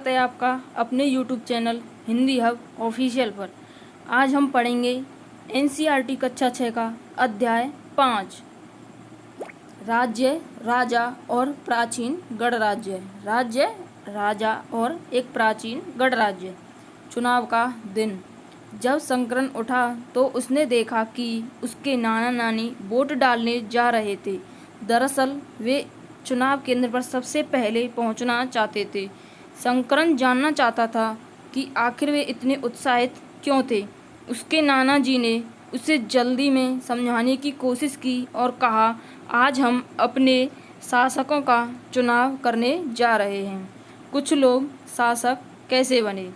स्वागत है आपका अपने YouTube channel Hindi hub official पर। आज हम पढ़ेंगे NCERT कक्षा 6 का अध्याय 5 राज्य, राजा और प्राचीन गणराज्य। राज्य, राजा और एक प्राचीन गणराज्य। चुनाव का दिन। जब शंकरन उठा तो उसने देखा कि उसके नाना नानी वोट डालने जा रहे थे। दरअसल वे चुनाव केंद्र पर सबसे पहले पहुंचना चाहते थे। शंकरन जानना चाहता था कि आखिर वे इतने उत्साहित क्यों थे। उसके नाना जी ने उसे जल्दी में समझाने की कोशिश की और कहा, आज हम अपने शासकों का चुनाव करने जा रहे हैं। कुछ लोग शासक कैसे बने।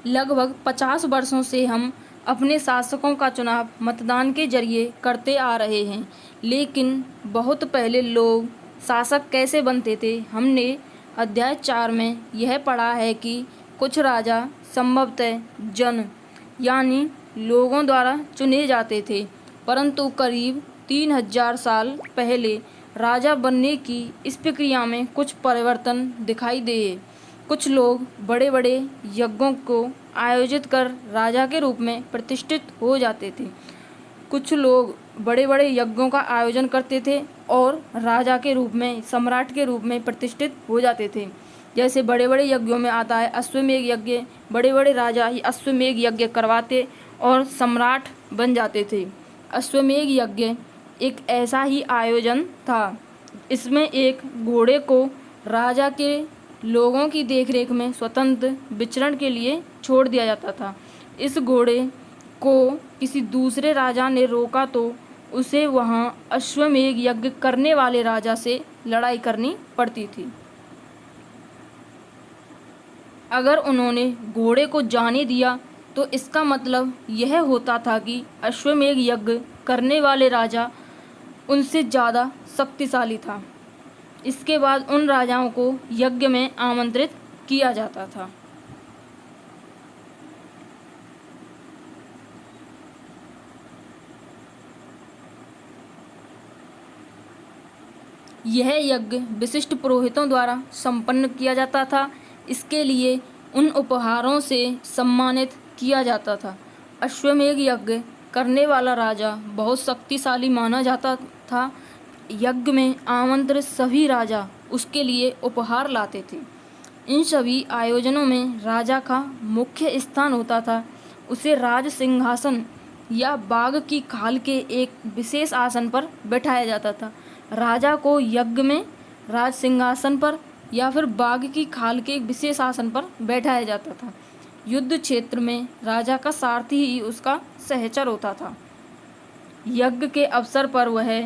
लगभग 50 वर्षों से हम अपने शासकों का चुनाव मतदान के जरिए करते आ रहे हैं, लेकिन बहुत पहले लोग शासक कैसे बनते थे। हमने अध्याय 4 में यह पढ़ा है कि कुछ राजा संभवतः जन यानी लोगों द्वारा चुने जाते थे, परंतु करीब 3000 साल पहले राजा बनने की इस प्रक्रिया में कुछ परिवर्तन दिखाई दिए। कुछ लोग बड़े बड़े यज्ञों को आयोजित कर राजा के रूप में प्रतिष्ठित हो जाते थे। कुछ लोग बड़े बड़े यज्ञों का आयोजन करते थे और राजा के रूप में, सम्राट के रूप में प्रतिष्ठित हो जाते थे। जैसे बड़े बड़े यज्ञों में आता है अश्वमेध यज्ञ। बड़े बड़े राजा ही अश्वमेध यज्ञ करवाते और सम्राट बन जाते थे। अश्वमेध यज्ञ एक ऐसा ही आयोजन था। इसमें एक घोड़े को राजा के लोगों की देखरेख में स्वतंत्र विचरण के लिए छोड़ दिया जाता था। इस घोड़े को किसी दूसरे राजा ने रोका तो उसे वहां अश्वमेध यज्ञ करने वाले राजा से लड़ाई करनी पड़ती थी। अगर उन्होंने घोड़े को जाने दिया तो इसका मतलब यह होता था कि अश्वमेध यज्ञ करने वाले राजा उनसे ज़्यादा शक्तिशाली था। इसके बाद उन राजाओं को यज्ञ में आमंत्रित किया जाता था। यह यज्ञ विशिष्ट पुरोहितों द्वारा संपन्न किया जाता था। इसके लिए उन उपहारों से सम्मानित किया जाता था। अश्वमेध यज्ञ करने वाला राजा बहुत शक्तिशाली माना जाता था। यज्ञ में आमंत्रित सभी राजा उसके लिए उपहार लाते थे। इन सभी आयोजनों में राजा का मुख्य स्थान होता था। उसे राज सिंहासन या बाघ की खाल के एक विशेष आसन पर बैठाया जाता था। राजा को यज्ञ में राज सिंहासन पर या फिर बाघ की खाल के एक विशेष आसन पर बैठाया जाता था। युद्ध क्षेत्र में राजा का सारथी ही उसका सहचर होता था। यज्ञ के अवसर पर वह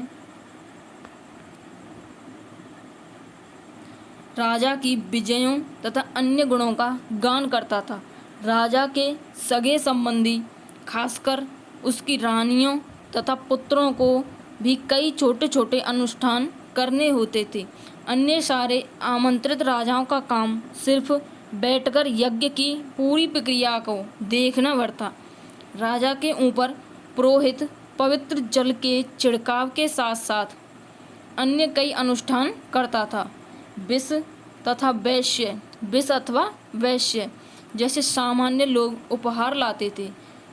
राजा की विजयों तथा अन्य गुणों का गान करता था। राजा के सगे संबंधी, खासकर उसकी रानियों तथा पुत्रों को भी कई छोटे छोटे अनुष्ठान करने होते थे। अन्य सारे आमंत्रित राजाओं का काम सिर्फ बैठकर यज्ञ की पूरी प्रक्रिया को देखना भर था। राजा के ऊपर पुरोहित पवित्र जल के छिड़काव के साथ साथ अन्य कई अनुष्ठान करता था। विष तथा वैश्य, विष अथवा वैश्य जैसे सामान्य लोग उपहार लाते थे,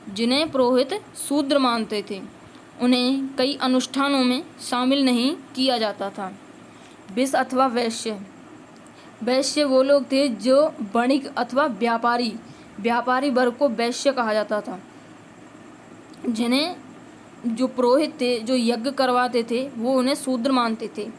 जिन्हें पुरोहित शूद्र मानते थे, उन्हें कई अनुष्ठानों में शामिल नहीं किया जाता था। विष अथवा वैश्य, वैश्य वो लोग थे जो वणिक अथवा व्यापारी वर्ग को वैश्य कहा जाता था। जिन्हें जो पुरोहित थे, जो यज्ञ करवाते थे, वो उन्हें शूद्र मानते थे।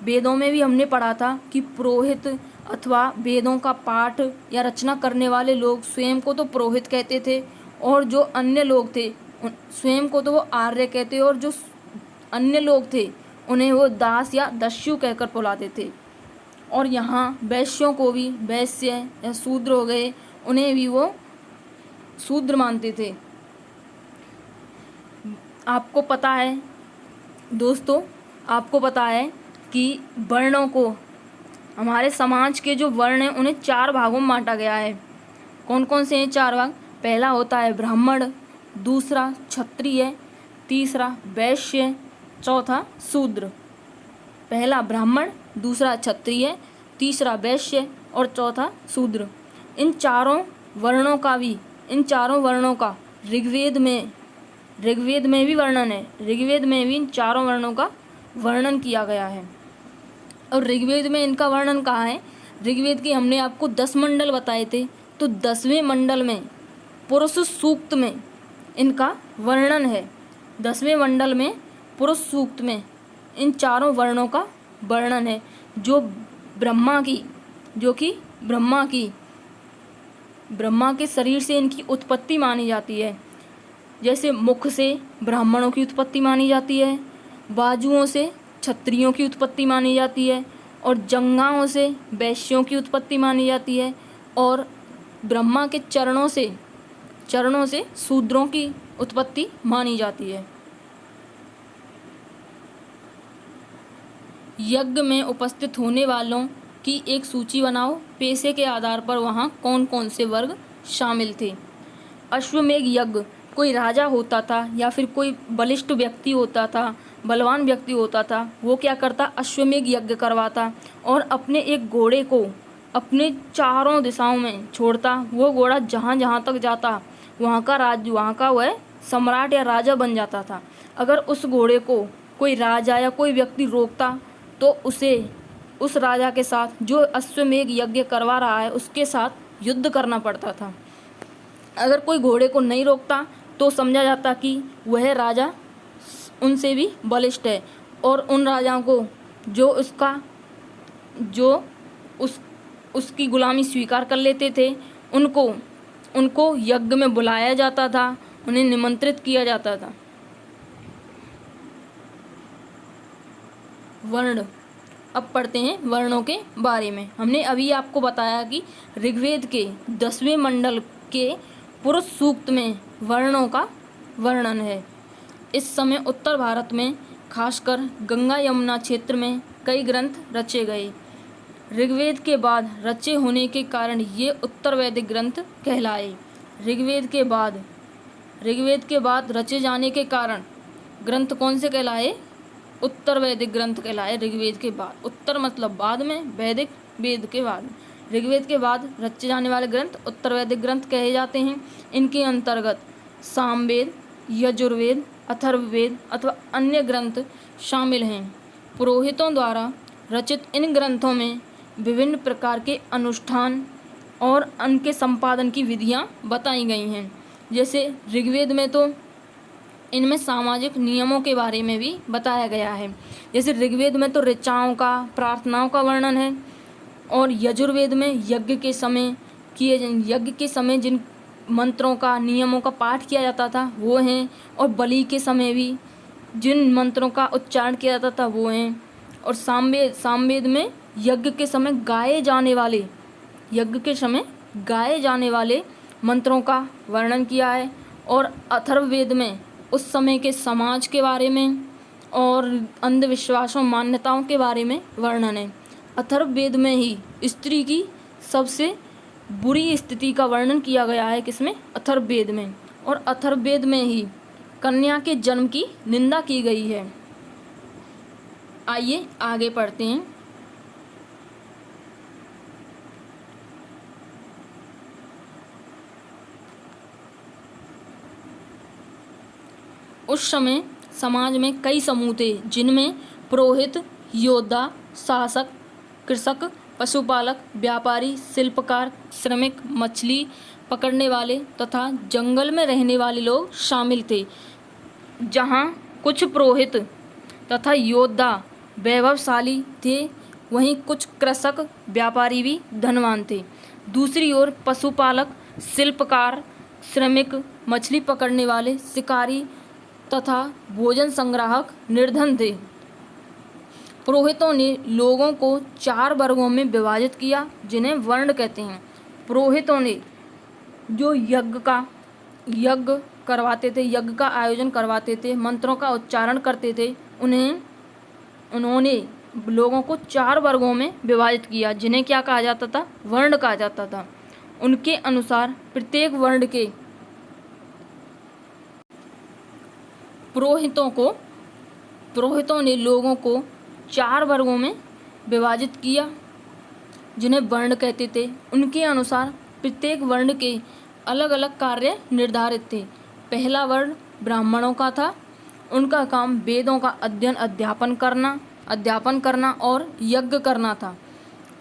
वेदों में भी हमने पढ़ा था कि पुरोहित अथवा वेदों का पाठ या रचना करने वाले लोग स्वयं को तो पुरोहित कहते थे, और जो अन्य लोग थे स्वयं को तो वो आर्य कहते, और जो अन्य लोग थे उन्हें वो दास या दस्यु कहकर बुलाते थे। और यहाँ वैश्यों को भी वैश्य या शूद्र हो गए, उन्हें भी वो शूद्र मानते थे। आपको पता है दोस्तों, आपको पता है कि वर्णों को, हमारे समाज के जो वर्ण हैं उन्हें 4 भागों में बांटा गया है। कौन कौन से हैं 4 भाग? पहला होता है ब्राह्मण, दूसरा क्षत्रिय, तीसरा वैश्य, चौथा शूद्र। पहला ब्राह्मण, दूसरा क्षत्रिय, तीसरा वैश्य और चौथा शूद्र। इन चारों वर्णों का ऋग्वेद में भी वर्णन है। ऋग्वेद में भी इन चारों वर्णों का वर्णन किया गया है। और ऋग्वेद में इनका वर्णन कहाँ है? ऋग्वेद के हमने आपको 10 मंडल बताए थे, तो 10वें मंडल में पुरुष सूक्त में इनका वर्णन है। 10वें मंडल में पुरुष सूक्त में इन चारों वर्णों का वर्णन है, जो कि ब्रह्मा के शरीर से इनकी उत्पत्ति मानी जाती है। जैसे मुख से ब्राह्मणों की उत्पत्ति मानी जाती है, बाजुओं से क्षत्रियों की उत्पत्ति मानी जाती है, और जंघाओं से वैश्यों की उत्पत्ति मानी जाती है, और ब्रह्मा के चरणों से शूद्रों की उत्पत्ति मानी जाती है। यज्ञ में उपस्थित होने वालों की एक सूची बनाओ। पेशे के आधार पर वहाँ कौन कौन से वर्ग शामिल थे। अश्वमेध यज्ञ, कोई राजा होता था या फिर कोई बलिष्ठ व्यक्ति होता था, बलवान व्यक्ति होता था, वो क्या करता? अश्वमेध यज्ञ करवाता और अपने एक घोड़े को अपने चारों दिशाओं में छोड़ता। वो घोड़ा जहाँ जहाँ तक जाता वहाँ का वह सम्राट या राजा बन जाता था। अगर उस घोड़े को कोई राजा या कोई व्यक्ति रोकता तो उसे उस राजा के साथ, जो अश्वमेध यज्ञ करवा रहा है, उसके साथ युद्ध करना पड़ता था। अगर कोई घोड़े को नहीं रोकता तो समझा जाता कि वह राजा उनसे भी बलिष्ठ है, और उन राजाओं को उसकी गुलामी स्वीकार कर लेते थे, उनको यज्ञ में बुलाया जाता था, उन्हें निमंत्रित किया जाता था। वर्ण, अब पढ़ते हैं वर्णों के बारे में। हमने अभी आपको बताया कि ऋग्वेद के 10वें मंडल के पुरुष सूक्त में वर्णों का वर्णन है। इस समय उत्तर भारत में खासकर गंगा यमुना क्षेत्र में कई ग्रंथ रचे गए। ऋग्वेद के बाद रचे होने के कारण ये उत्तर वैदिक ग्रंथ कहलाए। ऋग्वेद के बाद रचे जाने के कारण ग्रंथ कौन से कहलाए? उत्तर वैदिक ग्रंथ कहलाए। ऋग्वेद के बाद, उत्तर मतलब बाद में, वैदिक वेद के बाद, ऋग्वेद के बाद रचे जाने वाले ग्रंथ उत्तर वैदिक ग्रंथ कहे जाते हैं। इनके अंतर्गत सामवेद, यजुर्वेद, अथर्ववेद अथवा अन्य ग्रंथ शामिल हैं। पुरोहितों द्वारा रचित इन ग्रंथों में विभिन्न प्रकार के अनुष्ठान और उनके संपादन की विधियाँ बताई गई हैं। जैसे ऋग्वेद में तो इनमें सामाजिक नियमों के बारे में भी बताया गया है। जैसे ऋग्वेद में तो ऋचाओं का, प्रार्थनाओं का वर्णन है, और यजुर्वेद में यज्ञ के समय जिन मंत्रों का, नियमों का पाठ किया जाता था वो हैं, और बलि के समय भी जिन मंत्रों का उच्चारण किया जाता था वो हैं। और सामवेद में यज्ञ के समय गाए जाने वाले मंत्रों का वर्णन किया है। और अथर्ववेद में उस समय के समाज के बारे में और अंधविश्वासों, मान्यताओं के बारे में वर्णन है। अथर्ववेद में ही स्त्री की सबसे बुरी स्थिति का वर्णन किया गया है। किसमें? अथर्ववेद में। और अथर्ववेद में ही कन्या के जन्म की निंदा की गई है। आइए आगे पढ़ते हैं। उस समय समाज में कई समूह थे, जिनमें पुरोहित, योद्धा, शासक, कृषक, पशुपालक, व्यापारी, शिल्पकार, श्रमिक, मछली पकड़ने वाले तथा जंगल में रहने वाले लोग शामिल थे। जहाँ कुछ पुरोहित तथा योद्धा वैभवशाली थे, वहीं कुछ कृषक, व्यापारी भी धनवान थे। दूसरी ओर पशुपालक, शिल्पकार, श्रमिक, मछली पकड़ने वाले, शिकारी तथा भोजन संग्राहक निर्धन थे। पुरोहितों ने लोगों को 4 वर्गों में विभाजित किया, जिन्हें वर्ण कहते हैं। पुरोहितों ने जो यज्ञ करवाते थे, यज्ञ का आयोजन करवाते थे, मंत्रों का उच्चारण करते थे, उन्होंने लोगों को 4 वर्गों में विभाजित किया, जिन्हें क्या कहा जाता था? वर्ण कहा जाता था। उनके अनुसार प्रत्येक वर्ण के पुरोहितों को पुरोहितों ने लोगों को 4 वर्गों में विभाजित किया, जिन्हें वर्ण कहते थे। उनके अनुसार प्रत्येक वर्ण के अलग अलग कार्य निर्धारित थे। पहला वर्ण ब्राह्मणों का था। उनका काम वेदों का अध्यापन करना और यज्ञ करना था,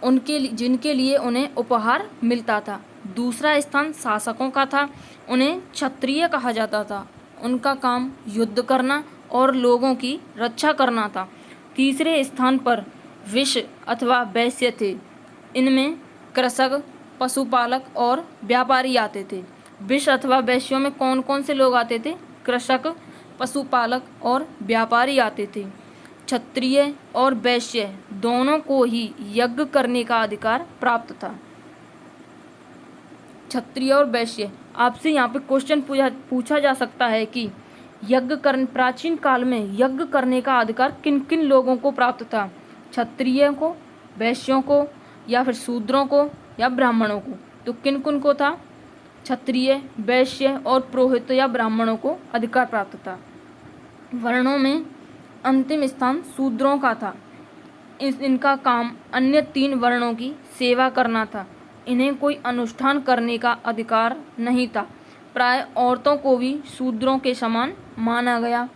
जिनके लिए उन्हें उपहार मिलता था। दूसरा स्थान शासकों का था। उन्हें क्षत्रिय कहा जाता था। उनका काम युद्ध करना और लोगों की रक्षा करना था। तीसरे स्थान पर विष अथवा वैश्य थे। इनमें कृषक, पशुपालक और व्यापारी आते थे। विष अथवा वैश्यों में कौन कौन से लोग आते थे? कृषक, पशुपालक और व्यापारी आते थे। क्षत्रिय और वैश्य दोनों को ही यज्ञ करने का अधिकार प्राप्त था। क्षत्रिय और वैश्य, आपसे यहाँ पे क्वेश्चन पूछा जा सकता है कि प्राचीन काल में यज्ञ करने का अधिकार किन किन लोगों को प्राप्त था? क्षत्रियों को, वैश्यों को, या फिर शूद्रों को, या ब्राह्मणों को? तो किन किन को था? क्षत्रिय, वैश्य और पुरोहित या ब्राह्मणों को अधिकार प्राप्त था। वर्णों में अंतिम स्थान शूद्रों का था। इनका काम अन्य 3 वर्णों की सेवा करना था। इन्हें कोई अनुष्ठान करने का अधिकार नहीं था। प्राय औरतों को भी शूद्रों के समान माना गया।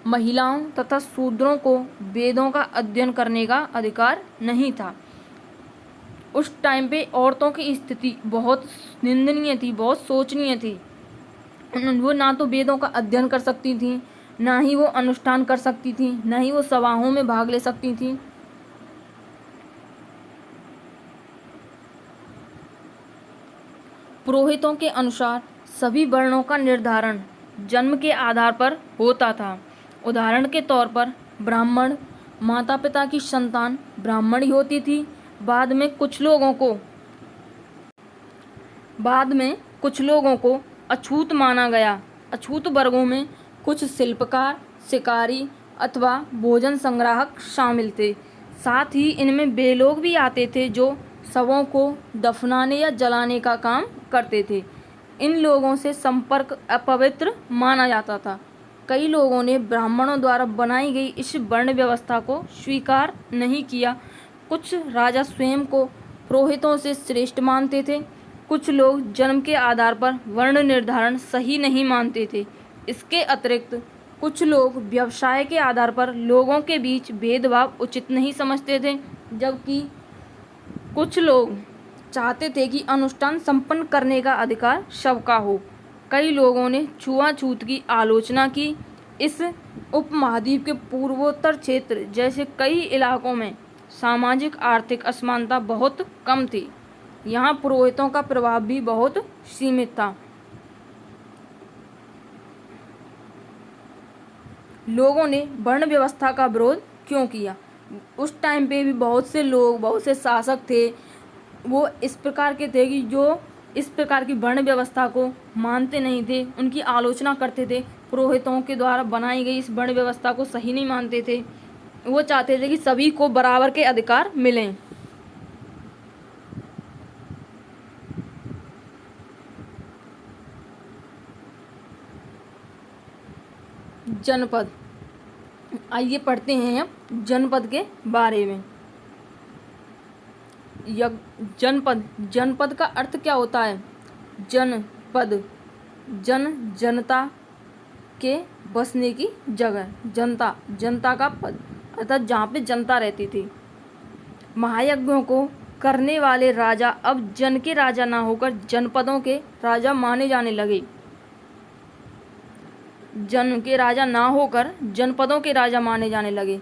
महिलाओं तथा शूद्रों को वेदों का अध्ययन करने का अधिकार नहीं था। उस टाइम पे औरतों की स्थिति बहुत निंदनीय थी, बहुत शोचनीय थी। वो ना तो वेदों का अध्ययन कर सकती थीं, ना ही वो अनुष्ठान कर सकती थीं, ना ही वो सभाओं में भाग ले सकती थीं। पुरोहितों के अनुसार सभी वर्णों का निर्धारण जन्म के आधार पर होता था। उदाहरण के तौर पर ब्राह्मण, माता पिता की संतान ब्राह्मण ही होती थी। बाद में कुछ लोगों को अछूत माना गया। अछूत वर्गों में कुछ शिल्पकार, शिकारी अथवा भोजन संग्राहक शामिल थे। साथ ही इनमें वे लोग भी आते थे जो शवों को दफनाने या जलाने का काम करते थे। इन लोगों से संपर्क अपवित्र माना जाता था। कई लोगों ने ब्राह्मणों द्वारा बनाई गई इस वर्ण व्यवस्था को स्वीकार नहीं किया। कुछ राजा स्वयं को पुरोहितों से श्रेष्ठ मानते थे। कुछ लोग जन्म के आधार पर वर्ण निर्धारण सही नहीं मानते थे। इसके अतिरिक्त कुछ लोग व्यवसाय के आधार पर लोगों के बीच भेदभाव उचित नहीं समझते थे, जबकि कुछ लोग चाहते थे कि अनुष्ठान संपन्न करने का अधिकार सबका हो। कई लोगों ने छुआछूत की आलोचना की। इस उपमहाद्वीप के पूर्वोत्तर क्षेत्र जैसे कई इलाकों में सामाजिक आर्थिक असमानता बहुत कम थी। यहाँ पुरोहितों का प्रभाव भी बहुत सीमित था। लोगों ने वर्ण व्यवस्था का विरोध क्यों किया? उस टाइम पे भी बहुत से शासक थे, वो इस प्रकार के थे कि जो इस प्रकार की वर्ण व्यवस्था को मानते नहीं थे, उनकी आलोचना करते थे। पुरोहितों के द्वारा बनाई गई इस वर्ण व्यवस्था को सही नहीं मानते थे। वो चाहते थे कि सभी को बराबर के अधिकार मिलें। जनपद, आइए पढ़ते हैं अब जनपद के बारे में। जनपद का अर्थ क्या होता है? जनपद, जनता के बसने की जगह, जनता का पद, अर्थात जहाँ पे जनता रहती थी। महायज्ञों को करने वाले राजा अब जन के राजा ना होकर जनपदों के राजा माने जाने लगे। जन के राजा ना होकर जनपदों के राजा माने जाने लगे।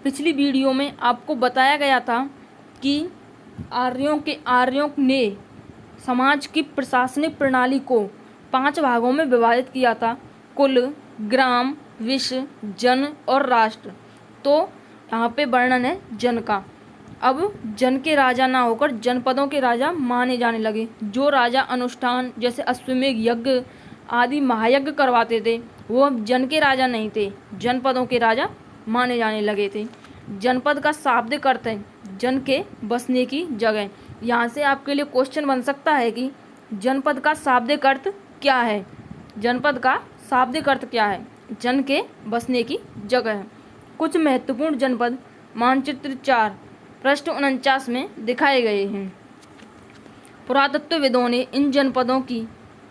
पिछली वीडियो में आपको बताया गया था कि आर्यों ने समाज की प्रशासनिक प्रणाली को 5 भागों में विभाजित किया था: कुल, ग्राम, विश्व, जन और राष्ट्र। तो यहाँ पे वर्णन है जन का। अब जन के राजा ना होकर जनपदों के राजा माने जाने लगे। जो राजा अनुष्ठान जैसे अश्वमेध यज्ञ आदि महायज्ञ करवाते थे, वो अब जन के राजा नहीं थे, जनपदों के राजा माने जाने लगे थे। जनपद का शाब्दिक अर्थ है जन के बसने की जगह। यहाँ से आपके लिए क्वेश्चन बन सकता है कि जनपद का शाब्दिक अर्थ क्या है? जनपद का शाब्दिक अर्थ क्या है? जन के बसने की जगह। कुछ महत्वपूर्ण जनपद मानचित्र 4 पृष्ठ 49 में दिखाए गए हैं। पुरातत्वविदों ने इन जनपदों की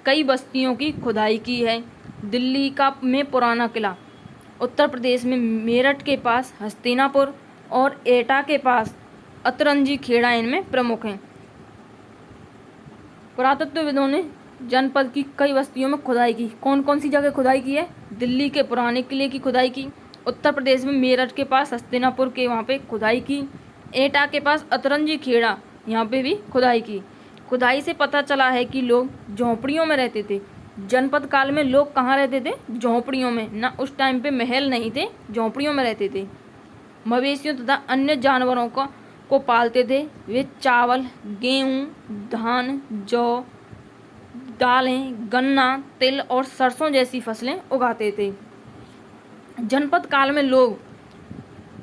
कई बस्तियों की खुदाई की है। दिल्ली में पुराना किला, उत्तर प्रदेश में मेरठ के पास हस्तिनापुर और एटा के पास अतरंजी खेड़ा इनमें प्रमुख हैं। पुरातत्वविदों ने जनपद की कई बस्तियों में खुदाई की। कौन कौन सी जगह खुदाई की है? दिल्ली के पुराने किले की खुदाई की, उत्तर प्रदेश में मेरठ के पास हस्तिनापुर के वहाँ पे खुदाई की, एटा के पास अतरंजी खेड़ा यहाँ पे भी खुदाई की। खुदाई से पता चला है कि लोग झोंपड़ियों में रहते थे। जनपद काल में लोग कहाँ रहते थे? झोंपड़ियों में। ना उस टाइम पे महल नहीं थे, झोंपड़ियों में रहते थे। मवेशियों तथा अन्य जानवरों को पालते थे। वे चावल, गेहूँ, धान, जौ, दालें, गन्ना, तिल और सरसों जैसी फसलें उगाते थे। जनपद काल में लोग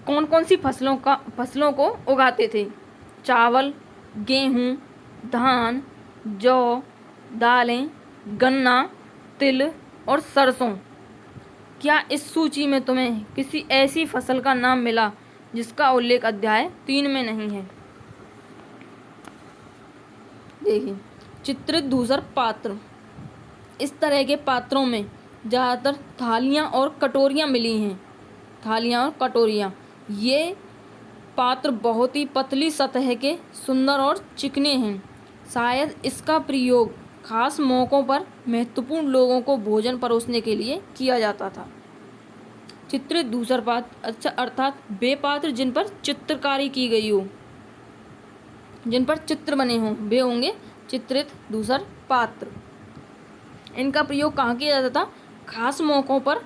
कौन कौन सी फसलों को उगाते थे? चावल, गेहूँ, धान, जौ, दालें, गन्ना, तिल और सरसों। क्या इस सूची में तुम्हें किसी ऐसी फसल का नाम मिला जिसका उल्लेख अध्याय 3 में नहीं है? देखिए, चित्रित धूसर पात्र। इस तरह के पात्रों में ज़्यादातर थालियाँ और कटोरियाँ मिली हैं। थालियाँ और कटोरियाँ, ये पात्र बहुत ही पतली सतह के, सुंदर और चिकने हैं। शायद इसका प्रयोग खास मौक़ों पर महत्वपूर्ण लोगों को भोजन परोसने के लिए किया जाता था। चित्रित धूसर पात्र अर्थात वे पात्र जिन पर चित्रकारी की गई हो, जिन पर चित्र बने हों, वे होंगे चित्रित धूसर पात्र। इनका प्रयोग कहाँ किया जाता था? खास मौक़ों पर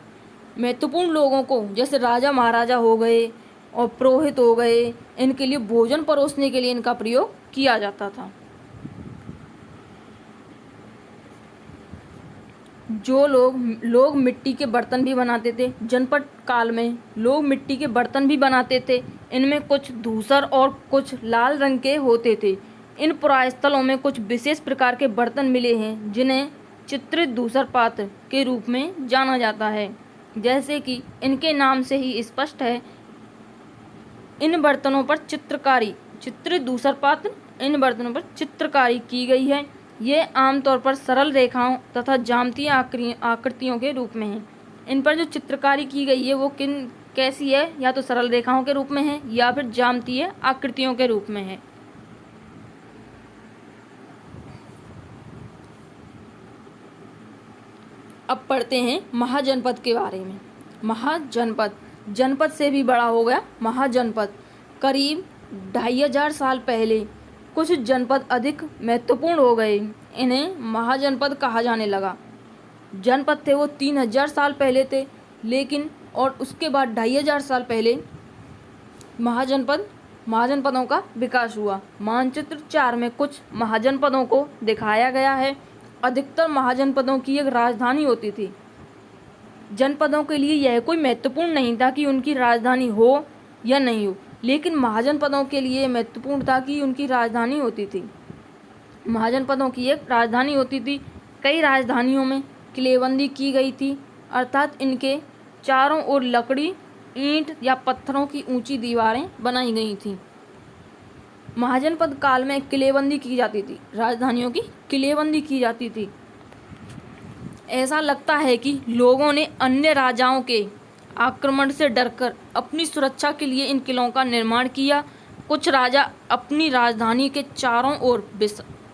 महत्वपूर्ण लोगों को, जैसे राजा महाराजा हो गए और पुरोहित हो गए, इनके लिए भोजन परोसने के लिए इनका प्रयोग किया जाता था। जो लोग मिट्टी के बर्तन भी बनाते थे। जनपद काल में लोग मिट्टी के बर्तन भी बनाते थे। इनमें कुछ धूसर और कुछ लाल रंग के होते थे। इन पुरास्थलों में कुछ विशेष प्रकार के बर्तन मिले हैं जिन्हें चित्रित धूसर पात्र के रूप में जाना जाता है। जैसे कि इनके नाम से ही स्पष्ट है, इन बर्तनों पर चित्रित धूसर पात्र, इन बर्तनों पर चित्रकारी की गई है। ये आमतौर पर सरल रेखाओं तथा ज्यामितीय आकृतियों के रूप में है। इन पर जो चित्रकारी की गई है वो कैसी है? या तो सरल रेखाओं के रूप में है या फिर ज्यामितीय आकृतियों के रूप में है। अब पढ़ते हैं महाजनपद के बारे में। महाजनपद, जनपद से भी बड़ा हो गया महाजनपद। करीब 2500 साल पहले कुछ जनपद अधिक महत्वपूर्ण हो गए। इन्हें महाजनपद कहा जाने लगा। जनपद थे वो 3000 साल पहले थे, लेकिन और उसके बाद 2500 साल पहले महाजनपदों का विकास हुआ। मानचित्र 4 में कुछ महाजनपदों को दिखाया गया है। अधिकतर महाजनपदों की एक राजधानी होती थी। जनपदों के लिए यह कोई महत्वपूर्ण नहीं था कि उनकी राजधानी हो या नहीं हो, लेकिन महाजनपदों के लिए महत्वपूर्ण था कि उनकी राजधानी होती थी। महाजनपदों की एक राजधानी होती थी। कई राजधानियों में किलेबंदी की गई थी, अर्थात इनके चारों ओर लकड़ी, ईंट या पत्थरों की ऊंची दीवारें बनाई गई थीं। महाजनपद काल में किलेबंदी की जाती थी, राजधानियों की किलेबंदी की जाती थी। ऐसा लगता है कि लोगों ने अन्य राजाओं के आक्रमण से डरकर अपनी सुरक्षा के लिए इन किलों का निर्माण किया। कुछ राजा अपनी राजधानी के चारों ओर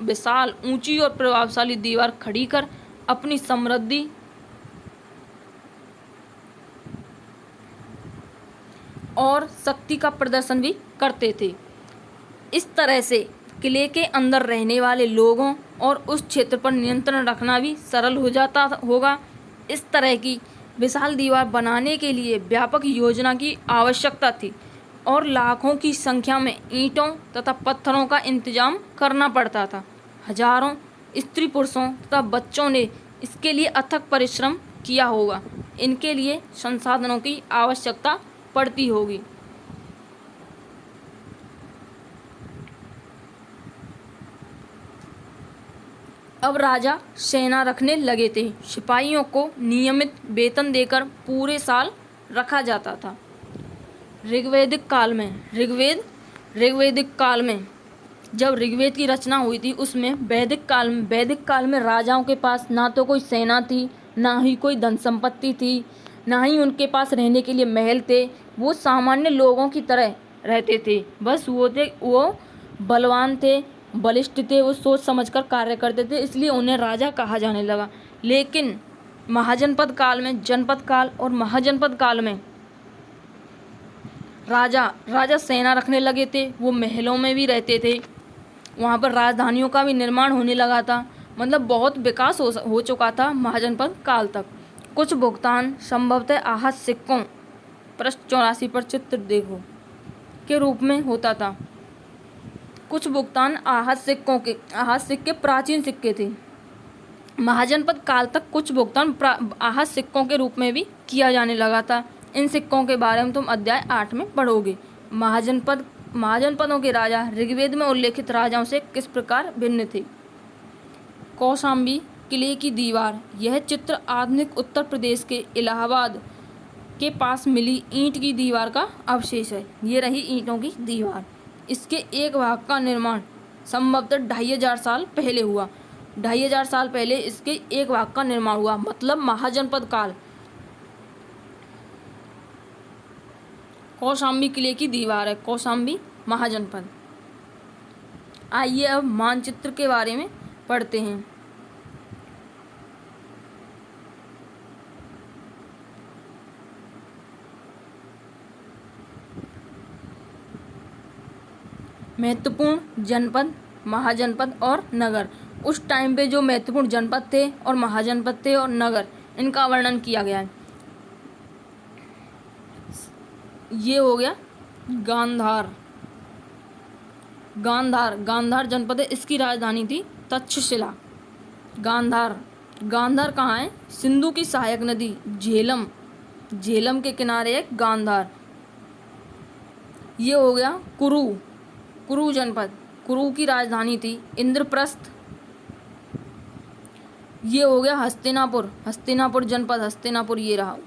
विशाल, ऊंची और प्रभावशाली दीवार खड़ी कर अपनी समृद्धि और शक्ति का प्रदर्शन भी करते थे। इस तरह से किले के अंदर रहने वाले लोगों और उस क्षेत्र पर नियंत्रण रखना भी सरल हो जाता होगा। इस तरह की विशाल दीवार बनाने के लिए व्यापक योजना की आवश्यकता थी और लाखों की संख्या में ईंटों तथा पत्थरों का इंतजाम करना पड़ता था। हजारों स्त्री पुरुषों तथा बच्चों ने इसके लिए अथक परिश्रम किया होगा। इनके लिए संसाधनों की आवश्यकता पड़ती होगी। अब राजा सेना रखने लगे थे। सिपाहियों को नियमित वेतन देकर पूरे साल रखा जाता था। ऋग्वैदिक काल में जब ऋग्वेद की रचना हुई थी, उसमें वैदिक काल में राजाओं के पास ना तो कोई सेना थी, ना ही कोई धन संपत्ति थी, ना ही उनके पास रहने के लिए महल थे। वो सामान्य लोगों की तरह रहते थे। बस वो बलवान थे, बलिष्ठ थे, वो सोच समझकर कार्य करते थे, इसलिए उन्हें राजा कहा जाने लगा। लेकिन महाजनपद काल में, जनपद काल और महाजनपद काल में राजा सेना रखने लगे थे। वो महलों में भी रहते थे, वहाँ पर राजधानियों का भी निर्माण होने लगा था। मतलब बहुत विकास हो चुका था महाजनपद काल तक। कुछ भुगतान संभवतः आहत सिक्कों, पृष्ठ 84 पर चित्र देखो, के रूप में होता था। कुछ भुगतान आहत सिक्के प्राचीन सिक्के थे। महाजनपद काल तक कुछ भुगतान आहत सिक्कों के रूप में भी किया जाने लगा था। इन सिक्कों के बारे में तुम अध्याय 8 में पढ़ोगे। महाजनपदों के राजा ऋग्वेद में उल्लेखित राजाओं से किस प्रकार भिन्न थे। कौशाम्बी किले की दीवार। यह चित्र आधुनिक उत्तर प्रदेश के इलाहाबाद के पास मिली ईंट की दीवार का अवशेष है। ये रही ईंटों की दीवार। इसके एक भाग का निर्माण संभवतः 2500 साल पहले हुआ। 2500 साल पहले इसके एक भाग का निर्माण हुआ, मतलब महाजनपद काल। कौशाम्बी किले की दीवार है, कौशाम्बी महाजनपद। आइए अब मानचित्र के बारे में पढ़ते हैं। महत्वपूर्ण जनपद, महाजनपद और नगर। उस टाइम पे जो महत्वपूर्ण जनपद थे और महाजनपद थे और नगर, इनका वर्णन किया गया है। ये हो गया गांधार जनपद है। इसकी राजधानी थी तक्षशिला। गांधार कहाँ है? सिंधु की सहायक नदी झेलम के किनारे है गांधार। ये हो गया कुरु जनपद। कुरु की राजधानी थी इंद्रप्रस्थ। ये हो गया हस्तिनापुर जनपद। हस्तिनापुर ये रहा।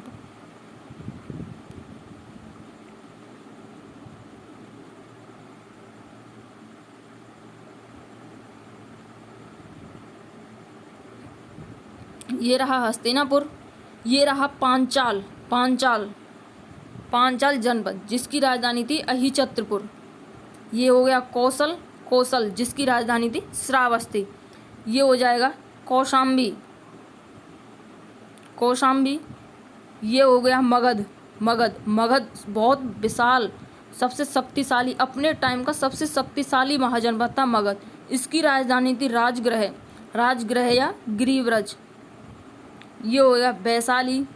ये रहा हस्तिनापुर। ये रहा पांचाल जनपद, जिसकी राजधानी थी अहिछत्रपुर। ये हो गया कौशल, जिसकी राजधानी थी श्रावस्ती। ये हो जाएगा कौशाम्बी। ये हो गया मगध बहुत विशाल, सबसे शक्तिशाली, अपने टाइम का सबसे शक्तिशाली महाजनपद था मगध। इसकी राजधानी थी राजगृह या गिरिव्रज। ये हो गया वैशाली।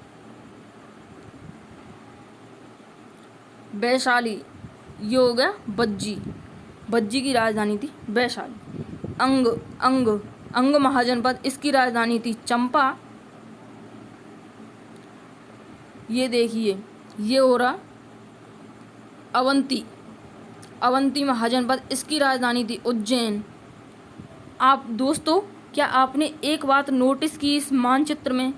ये हो गया बज्जी की राजधानी थी वैशाली। अंग महाजनपद, इसकी राजधानी थी चंपा। ये देखिए, ये हो रहा अवंती महाजनपद, इसकी राजधानी थी उज्जैन। आप दोस्तों, क्या आपने एक बात नोटिस की इस मानचित्र में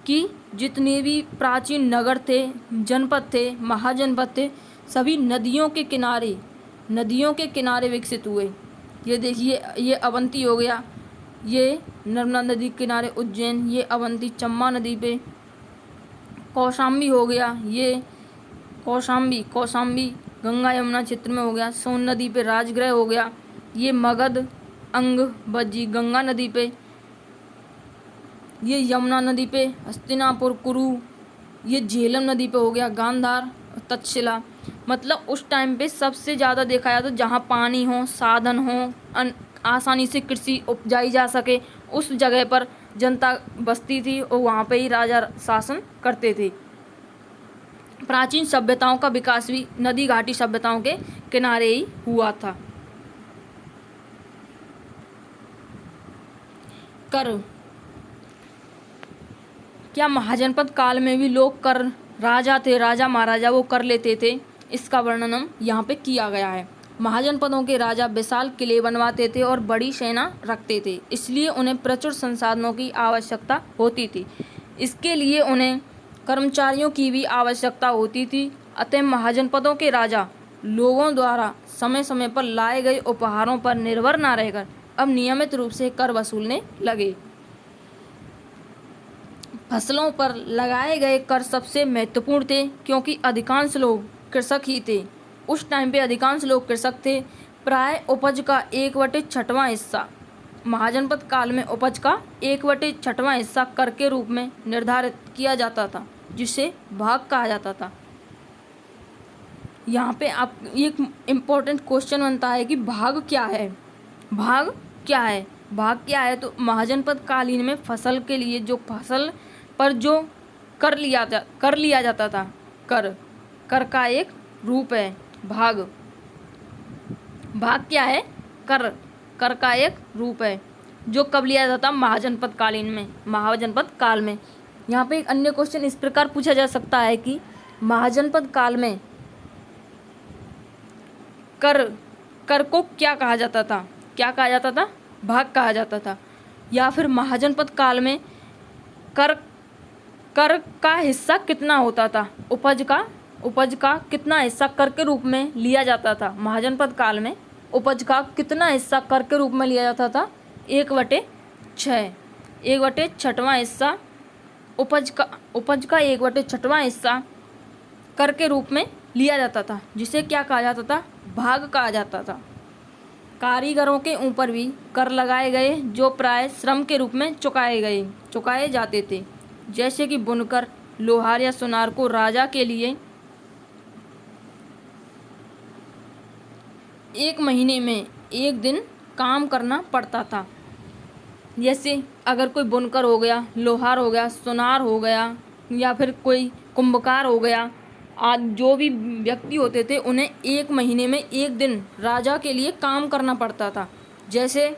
कि जितने भी प्राचीन नगर थे, जनपद थे, महाजनपद थे, सभी नदियों के किनारे विकसित हुए। ये देखिए, ये अवंती हो गया, ये नर्मदा नदी के किनारे उज्जैन, ये अवंती चंबा नदी पे। कौशाम्बी हो गया, ये कौशाम्बी गंगा यमुना क्षेत्र में हो गया। सोन नदी पे राजगृह हो गया। ये मगध, अंग, बज्जी गंगा नदी पे। ये यमुना नदी पे हस्तिनापुर, कुरु। ये झेलम नदी पे हो गया गांधार, तक्षशिला। मतलब उस टाइम पे सबसे ज़्यादा देखा जाता तो जहाँ पानी हो, साधन हो, आसानी से कृषि उपजाई जा सके, उस जगह पर जनता बसती थी और वहाँ पे ही राजा शासन करते थे। प्राचीन सभ्यताओं का विकास भी नदी घाटी सभ्यताओं के किनारे ही हुआ था। कर। क्या महाजनपद काल में भी लोग कर, राजा महाराजा वो कर लेते थे? इसका वर्णन हम यहाँ पे किया गया है। महाजनपदों के राजा विशाल किले बनवाते थे और बड़ी सेना रखते थे, इसलिए उन्हें प्रचुर संसाधनों की आवश्यकता होती थी। इसके लिए उन्हें कर्मचारियों की भी आवश्यकता होती थी अतः महाजनपदों के राजा लोगों द्वारा समय समय पर लाए गए उपहारों पर निर्भर न रहकर अब नियमित रूप से कर वसूलने लगे। फसलों पर लगाए गए कर सबसे महत्वपूर्ण थे, क्योंकि अधिकांश लोग कृषक ही थे। उस टाइम पे अधिकांश लोग कृषक थे। प्राय उपज का 1/6वां हिस्सा महाजनपद काल में उपज का 1/6वां हिस्सा कर के रूप में निर्धारित किया जाता था, जिसे भाग कहा जाता था। यहाँ पे आप एक इम्पोर्टेंट क्वेश्चन बनता है कि भाग क्या है। भाग क्या है? भाग क्या है? तो महाजनपद कालीन में फसल के लिए जो फसल पर जो कर लिया जाता था, कर का एक रूप है भाग। भाग क्या है? कर का एक रूप है जो कब लिया जाता? महाजनपद काल में। यहाँ पे एक अन्य क्वेश्चन इस प्रकार पूछा जा सकता है कि महाजनपद काल में कर को क्या कहा जाता था? क्या कहा जाता था? भाग कहा जाता था। या फिर महाजनपद काल में कर का हिस्सा कितना होता था? उपज का कितना हिस्सा कर के रूप में लिया जाता था? महाजनपद काल में उपज का कितना हिस्सा कर के रूप में लिया जाता था? 1/6। 1/6वां हिस्सा उपज का 1/6वां हिस्सा कर के रूप में लिया जाता था, जिसे क्या कहा जाता था? भाग कहा जाता था। कारीगरों के ऊपर भी कर लगाए गए, जो प्राय श्रम के रूप में चुकाए जाते थे। जैसे कि बुनकर, लोहार या सुनार को राजा के लिए 1 महीने में 1 दिन काम करना पड़ता था। जैसे अगर कोई बुनकर हो गया, लोहार हो गया, सुनार हो गया, या फिर कोई कुंभकार हो गया, आज जो भी व्यक्ति होते थे उन्हें 1 महीने में 1 दिन राजा के लिए काम करना पड़ता था। जैसे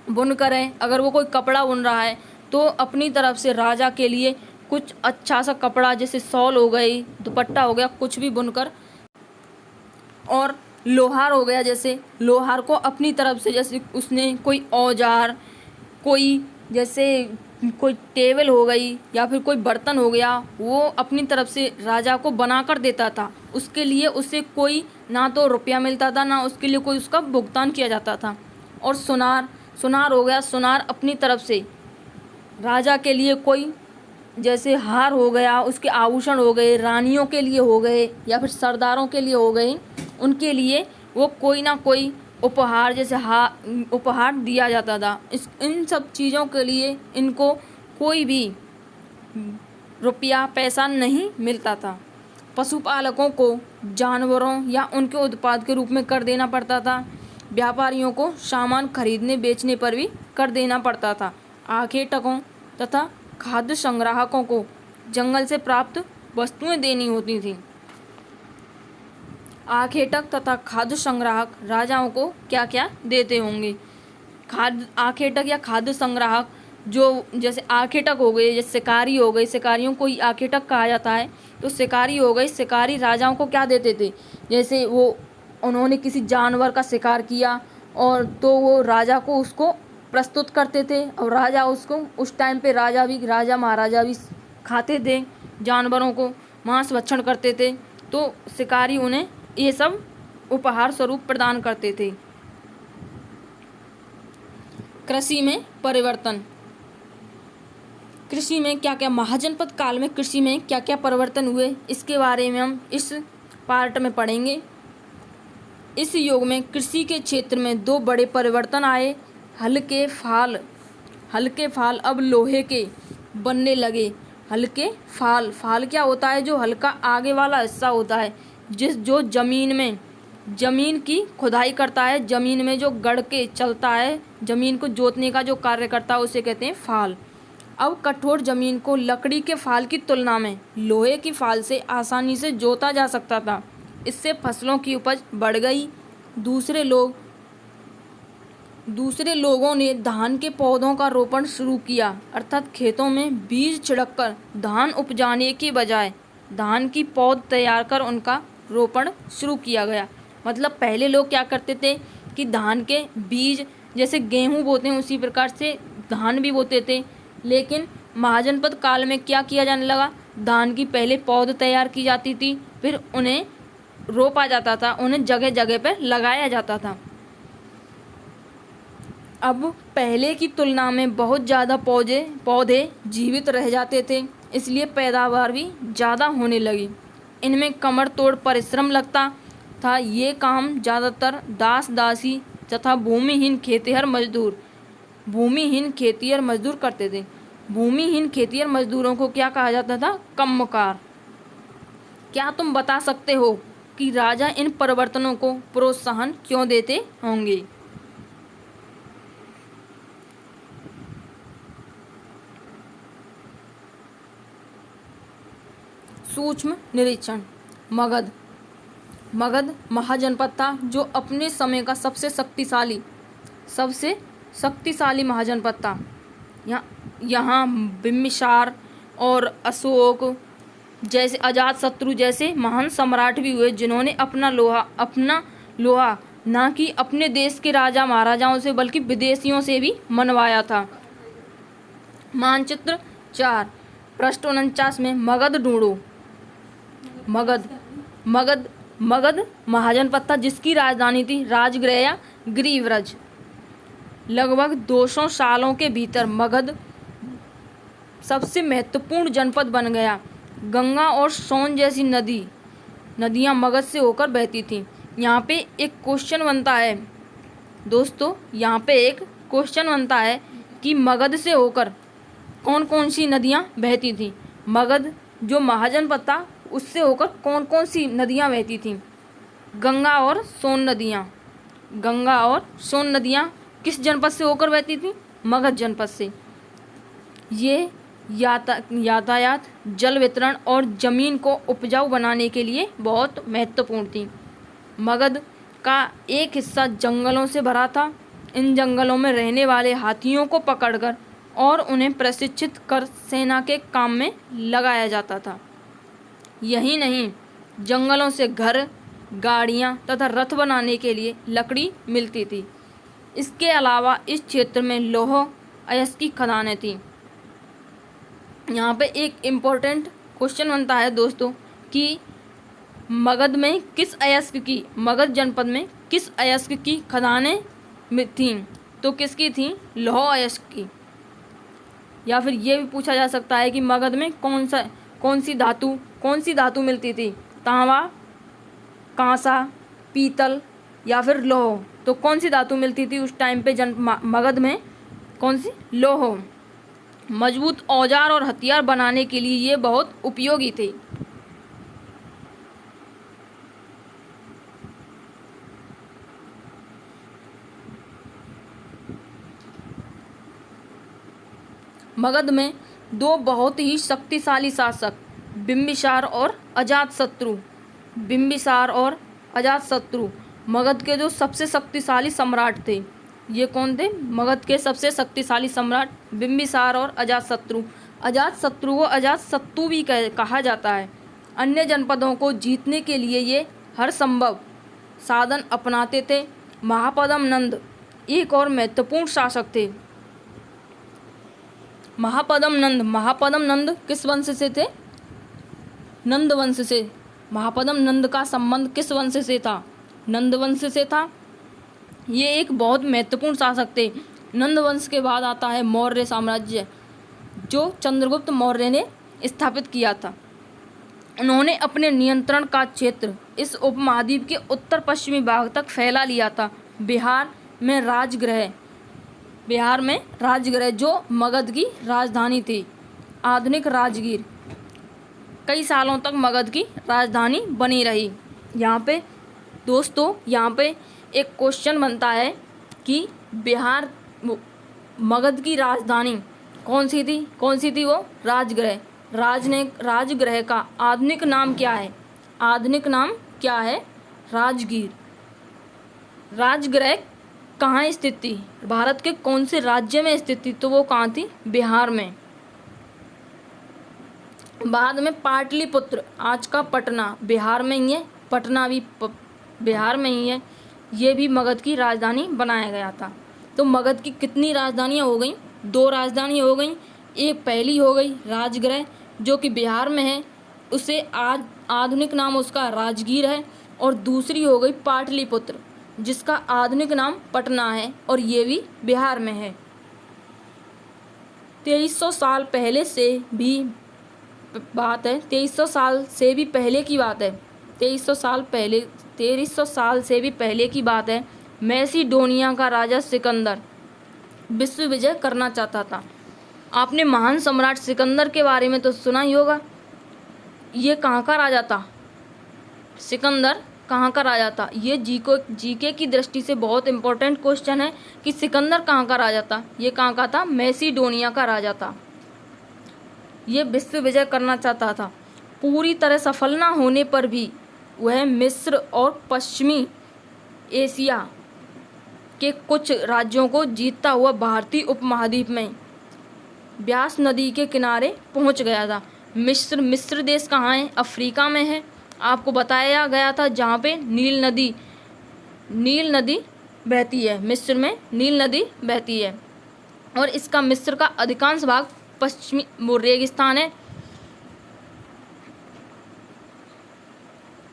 बुनकर है, अगर वो कोई कपड़ा बुन रहा है तो अपनी तरफ से राजा के लिए कुछ अच्छा सा कपड़ा, जैसे शॉल हो गई, दुपट्टा हो गया, कुछ भी बुनकर। और लोहार हो गया, जैसे लोहार को अपनी तरफ से, जैसे उसने कोई औजार, कोई टेबल हो गई या फिर कोई बर्तन हो गया, वो अपनी तरफ से राजा को बना कर देता था। उसके लिए उसे कोई ना तो रुपया मिलता था, ना उसके लिए कोई उसका भुगतान किया जाता था। और सुनार हो गया, सुनार अपनी तरफ से राजा के लिए कोई, जैसे हार हो गया, उसके आभूषण हो गए, रानियों के लिए हो गए या फिर सरदारों के लिए हो गए, उनके लिए वो कोई ना कोई उपहार, जैसे उपहार दिया जाता था। इन सब चीज़ों के लिए इनको कोई भी रुपया पैसा नहीं मिलता था। पशुपालकों को जानवरों या उनके उत्पाद के रूप में कर देना पड़ता था। व्यापारियों को सामान खरीदने बेचने पर भी कर देना पड़ता था। आखेटकों तथा खाद्य संग्राहकों को जंगल से प्राप्त वस्तुएं देनी होती थीं। आखेटक तथा खाद्य संग्राहक राजाओं को क्या क्या देते होंगे? आखेटक या खाद्य संग्राहक, जो जैसे आखेटक हो गए, जैसे शिकारी हो गए, शिकारियों को ही आखेटक कहा जाता है। तो शिकारी हो गए, शिकारी राजाओं को क्या देते थे? जैसे उन्होंने किसी जानवर का शिकार किया और तो वो राजा को उसको प्रस्तुत करते थे, और राजा उसको, उस टाइम पे राजा महाराजा भी खाते थे जानवरों को, मांस भक्षण करते थे। तो शिकारी उन्हें ये सब उपहार स्वरूप प्रदान करते थे। कृषि में परिवर्तन। कृषि में क्या क्या महाजनपद काल में कृषि में क्या क्या परिवर्तन हुए, इसके बारे में हम इस पार्ट में पढ़ेंगे। इस युग में कृषि के क्षेत्र में 2 बड़े परिवर्तन आए। हल्के फाल अब लोहे के बनने लगे। हल्के फाल क्या होता है? जो हल्का आगे वाला हिस्सा होता है, जो जमीन की खुदाई करता है, जमीन में जो गड़ के चलता है, जमीन को जोतने का जो कार्य करता है, उसे कहते हैं फाल। अब कठोर जमीन को लकड़ी के फाल की तुलना में लोहे की फाल से आसानी से जोता जा सकता था। इससे फसलों की उपज बढ़ गई। दूसरे लोगों ने धान के पौधों का रोपण शुरू किया, अर्थात खेतों में बीज छिड़ककर धान उपजाने के बजाय धान की पौध तैयार कर उनका रोपण शुरू किया गया। मतलब पहले लोग क्या करते थे कि धान के बीज, जैसे गेहूँ बोते हैं उसी प्रकार से धान भी बोते थे, लेकिन महाजनपद काल में क्या किया जाने लगा, धान की पहले पौध तैयार की जाती थी, फिर उन्हें रोपा जाता था, उन्हें जगह जगह पर लगाया जाता था। अब पहले की तुलना में बहुत ज़्यादा पौधे जीवित रह जाते थे, इसलिए पैदावार भी ज़्यादा होने लगी। इनमें कमर तोड़ परिश्रम लगता था। ये काम ज़्यादातर दास दासी तथा भूमिहीन खेतिहर मजदूर करते थे। भूमिहीन खेतिहर मजदूरों को क्या कहा जाता था, कम्मकार। क्या तुम बता सकते हो कि राजा इन परिवर्तनों को प्रोत्साहन क्यों देते होंगे? सूक्ष्म निरीक्षण। मगध महाजनपद था जो अपने समय का सबसे शक्तिशाली महाजनपद था। यहाँ बिम्बिसार और अशोक जैसे अजातशत्रु जैसे महान सम्राट भी हुए, जिन्होंने अपना लोहा न कि अपने देश के राजा महाराजाओं से बल्कि विदेशियों से भी मनवाया था। मानचित्र 4 पृष्ठ 49 में मगध ढूंढो। मगध महाजनपद था जिसकी राजधानी थी राजगृह या गिरिव्रज। लगभग 200 सालों के भीतर मगध सबसे महत्वपूर्ण जनपद बन गया। गंगा और सोन जैसी नदियां मगध से होकर बहती थीं। यहाँ पे एक क्वेश्चन बनता है दोस्तों, कि मगध से होकर कौन कौन सी नदियाँ बहती थीं। मगध जो महाजनपद था उससे होकर कौन कौन सी नदियाँ बहती थीं। गंगा और सोन नदियाँ किस जनपद से होकर बहती थीं, मगध जनपद से। ये यातायात, जल वितरण और ज़मीन को उपजाऊ बनाने के लिए बहुत महत्वपूर्ण थी। मगध का एक हिस्सा जंगलों से भरा था। इन जंगलों में रहने वाले हाथियों को पकड़कर और उन्हें प्रशिक्षित कर सेना के काम में लगाया जाता था। यही नहीं, जंगलों से घर, गाड़ियाँ तथा रथ बनाने के लिए लकड़ी मिलती थी। इसके अलावा इस क्षेत्र में लौह अयस्क की खदानें थीं। यहाँ पे एक इम्पोर्टेंट क्वेश्चन बनता है दोस्तों कि मगध जनपद में किस अयस्क की खदानें थीं, तो किसकी थीं, लौह अयस्क की। या फिर ये भी पूछा जा सकता है कि मगध में कौन सी धातु मिलती थी, तांबा, कांसा, पीतल या फिर लौह। तो कौन सी धातु मिलती थी उस टाइम पे मगध में, कौन सी, लौह। मजबूत औजार और हथियार बनाने के लिए ये बहुत उपयोगी थे। मगध में दो बहुत ही शक्तिशाली शासक बिम्बिसार और अजातशत्रु मगध के जो सबसे शक्तिशाली सम्राट थे। ये कौन थे, मगध के सबसे शक्तिशाली सम्राट बिम्बिसार और अजातशत्रु को अजातशत्रु भी कहा जाता है। अन्य जनपदों को जीतने के लिए ये हर संभव साधन अपनाते थे। महापद्म नंद एक और महत्वपूर्ण शासक थे। महापद्म नंद किस वंश से थे, नंद वंश से। महापद्म नंद का संबंध किस वंश से था, नंद वंश से था। ये एक बहुत महत्वपूर्ण शासक थे। नंद वंश के बाद आता है मौर्य साम्राज्य, जो चंद्रगुप्त मौर्य ने स्थापित किया था। उन्होंने अपने नियंत्रण का क्षेत्र इस उपमहाद्वीप के उत्तर पश्चिमी भाग तक फैला लिया था। बिहार में राजगृह जो मगध की राजधानी थी, आधुनिक राजगीर, कई सालों तक मगध की राजधानी बनी रही। यहाँ पे एक क्वेश्चन बनता है कि मगध की राजधानी कौन सी थी वो, राजगृह। राजगृह का आधुनिक नाम क्या है, राजगीर। राजगृह कहाँ स्थित थी, भारत के कौन से राज्य में स्थित थी, तो वो कहाँ थी, बिहार में। बाद में पाटलिपुत्र, आज का पटना, बिहार में ही है। पटना भी बिहार में ही है। ये भी मगध की राजधानी बनाया गया था। तो मगध की कितनी राजधानियाँ हो गई, 2 राजधानियाँ हो गई। एक पहली हो गई राजगृह जो कि बिहार में है, उसे आज आधुनिक नाम उसका राजगीर है। और दूसरी हो गई पाटलिपुत्र जिसका आधुनिक नाम पटना है और ये भी बिहार में है। 2300 साल पहले से भी बात है, 2300 साल से भी पहले की बात है, 2300 साल से भी पहले की बात है। मैसिडोनिया का राजा सिकंदर विश्व विजय करना चाहता था। आपने महान सम्राट सिकंदर के बारे में तो सुना ही होगा। ये कहाँ का राजा था? सिकंदर कहाँ का राजा था? ये जीके की दृष्टि से बहुत इंपॉर्टेंट क्वेश्चन है कि सिकंदर कहाँ का राजा था। ये कहाँ का था? मैसिडोनिया का राजा था। ये विश्व विजय करना चाहता था। पूरी तरह सफल ना होने पर भी वह मिस्र और पश्चिमी एशिया के कुछ राज्यों को जीतता हुआ भारतीय उपमहाद्वीप में ब्यास नदी के किनारे पहुंच गया था। मिस्र देश कहाँ है? अफ्रीका में है। आपको बताया गया था जहाँ पे नील नदी बहती है। मिस्र में नील नदी बहती है और इसका मिस्र का अधिकांश भाग पश्चिमी वो रेगिस्तान है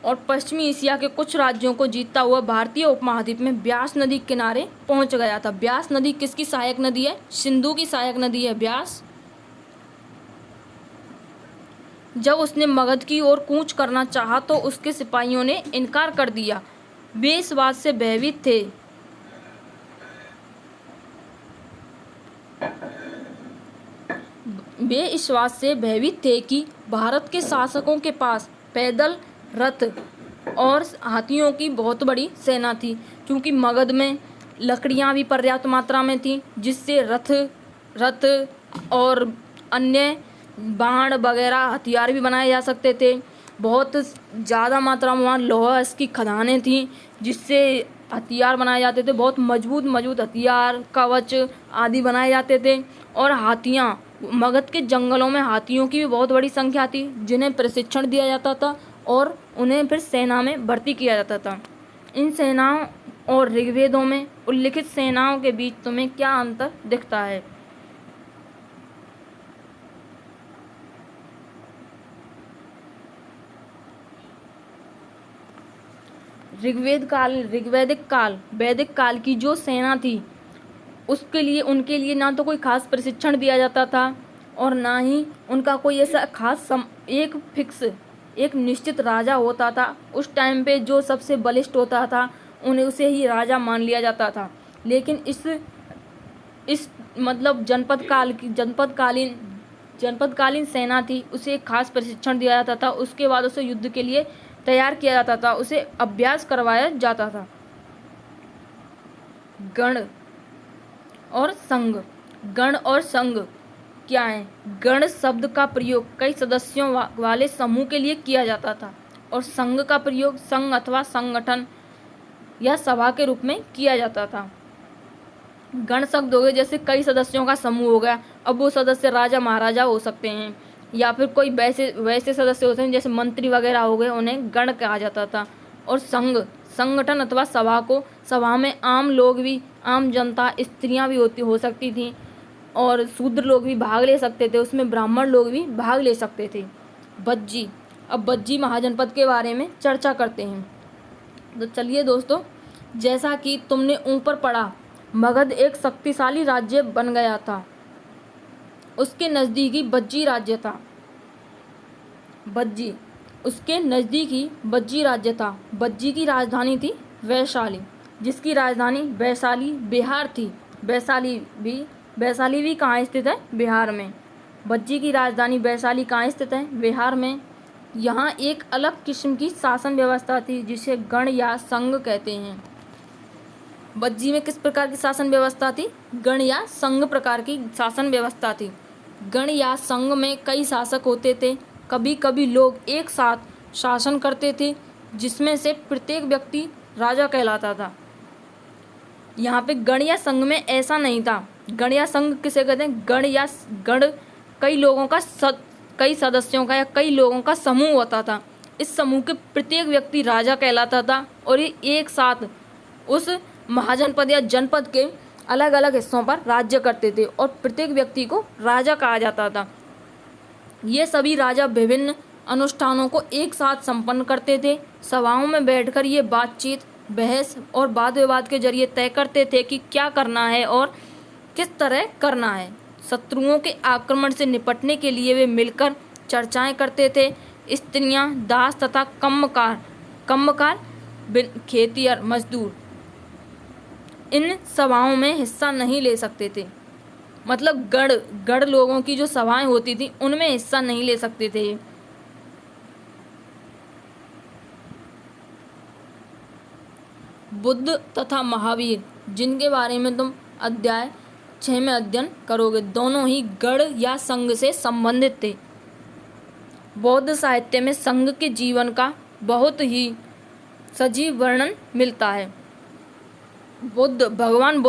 और पश्चिमी एशिया के कुछ राज्यों को जीतता हुआ भारतीय उपमहाद्वीप में ब्यास नदी किनारे पहुंच गया था। ब्यास नदी किसकी सहायक नदी है? सिंधु की सहायक नदी है ब्यास। जब उसने मगध की ओर कूच करना चाहा तो उसके सिपाहियों ने इनकार कर दिया। वे इस बात से भयभीत थे कि भारत के शासकों के पास पैदल रथ और हाथियों की बहुत बड़ी सेना थी। क्योंकि मगध में लकड़ियां भी पर्याप्त मात्रा में थी जिससे रथ और अन्य बाण वगैरह हथियार भी बनाए जा सकते थे। बहुत ज़्यादा मात्रा में वहाँ लोहा इसकी खदानें थीं जिससे हथियार बनाए जाते थे। बहुत मजबूत हथियार कवच आदि बनाए जाते थे। और हाथियाँ, मगध के जंगलों में हाथियों की भी बहुत बड़ी संख्या थी जिन्हें प्रशिक्षण दिया जाता था और उन्हें फिर सेना में भर्ती किया जाता था। इन सेनाओं और ऋग्वेदों में उल्लिखित सेनाओं के बीच तुम्हें क्या अंतर दिखता है? वैदिक काल की जो सेना थी उनके लिए ना तो कोई खास प्रशिक्षण दिया जाता था और ना ही उनका कोई ऐसा खास एक निश्चित राजा होता था। उस टाइम पे जो सबसे बलिष्ठ होता था उन्हें उसे ही राजा मान लिया जाता था। लेकिन इस मतलब जनपदकालीन सेना थी, उसे एक खास प्रशिक्षण दिया जाता था। उसके बाद उसे युद्ध के लिए तैयार किया जाता था, उसे अभ्यास करवाया जाता था। गण और संघ क्या है? गण शब्द का प्रयोग कई सदस्यों वाले समूह के लिए किया जाता था और संघ का प्रयोग संघ अथवा संगठन या सभा के रूप में किया जाता था। गण शब्द हो गए जैसे कई सदस्यों का समूह हो गया। अब वो सदस्य राजा महाराजा हो सकते हैं या फिर कोई वैसे सदस्य होते हैं जैसे मंत्री वगैरह हो गए, उन्हें गण कहा जाता था। और संगठन अथवा सभा में आम लोग भी, आम जनता, स्त्रियां भी हो सकती थी और शूद्र लोग भी भाग ले सकते थे, उसमें ब्राह्मण लोग भी भाग ले सकते थे। अब बज्जी महाजनपद के बारे में चर्चा करते हैं। तो चलिए दोस्तों, जैसा कि तुमने ऊपर पढ़ा, मगध एक शक्तिशाली राज्य बन गया था। उसके नज़दीकी बज्जी राज्य था। बज्जी की राजधानी थी वैशाली, जिसकी राजधानी वैशाली बिहार थी। वैशाली भी कहाँ स्थित है? बिहार में। बज्जी की राजधानी वैशाली कहाँ स्थित है? बिहार में। यहाँ एक अलग किस्म की शासन व्यवस्था थी जिसे गण या संघ कहते हैं। बज्जी में किस प्रकार की शासन व्यवस्था थी? गण या संघ प्रकार की शासन व्यवस्था थी। गण या संघ में कई शासक होते थे। कभी कभी लोग एक साथ शासन करते थे जिसमें से प्रत्येक व्यक्ति राजा कहलाता था। यहाँ पे गण या संघ में ऐसा नहीं था। गण या संघ किसे कहते हैं? गण कई सदस्यों का या कई लोगों का समूह होता था। इस समूह के प्रत्येक व्यक्ति राजा कहलाता था और ये एक साथ उस महाजनपद या जनपद के अलग अलग हिस्सों पर राज्य करते थे और प्रत्येक व्यक्ति को राजा कहा जाता था। ये सभी राजा विभिन्न अनुष्ठानों को एक साथ संपन्न करते थे। सभाओं में बैठकर ये बातचीत, बहस और वाद विवाद के जरिए तय करते थे कि क्या करना है और किस तरह करना है। शत्रुओं के आक्रमण से निपटने के लिए वे मिलकर चर्चाएं करते थे। स्त्रियां, दास तथा कम्मकार खेतिहर मजदूर इन सभाओं में हिस्सा नहीं ले सकते थे। मतलब गढ़ लोगों की जो सभाएं होती थी उनमें हिस्सा नहीं ले सकते थे। बुद्ध तथा महावीर, जिनके बारे में तुम अध्याय 6 में अध्ययन करोगे, दोनों ही गढ़ या संघ से संबंधित थे। बौद्ध साहित्य में संघ के जीवन का बहुत ही सजीव वर्णन मिलता है। भगवान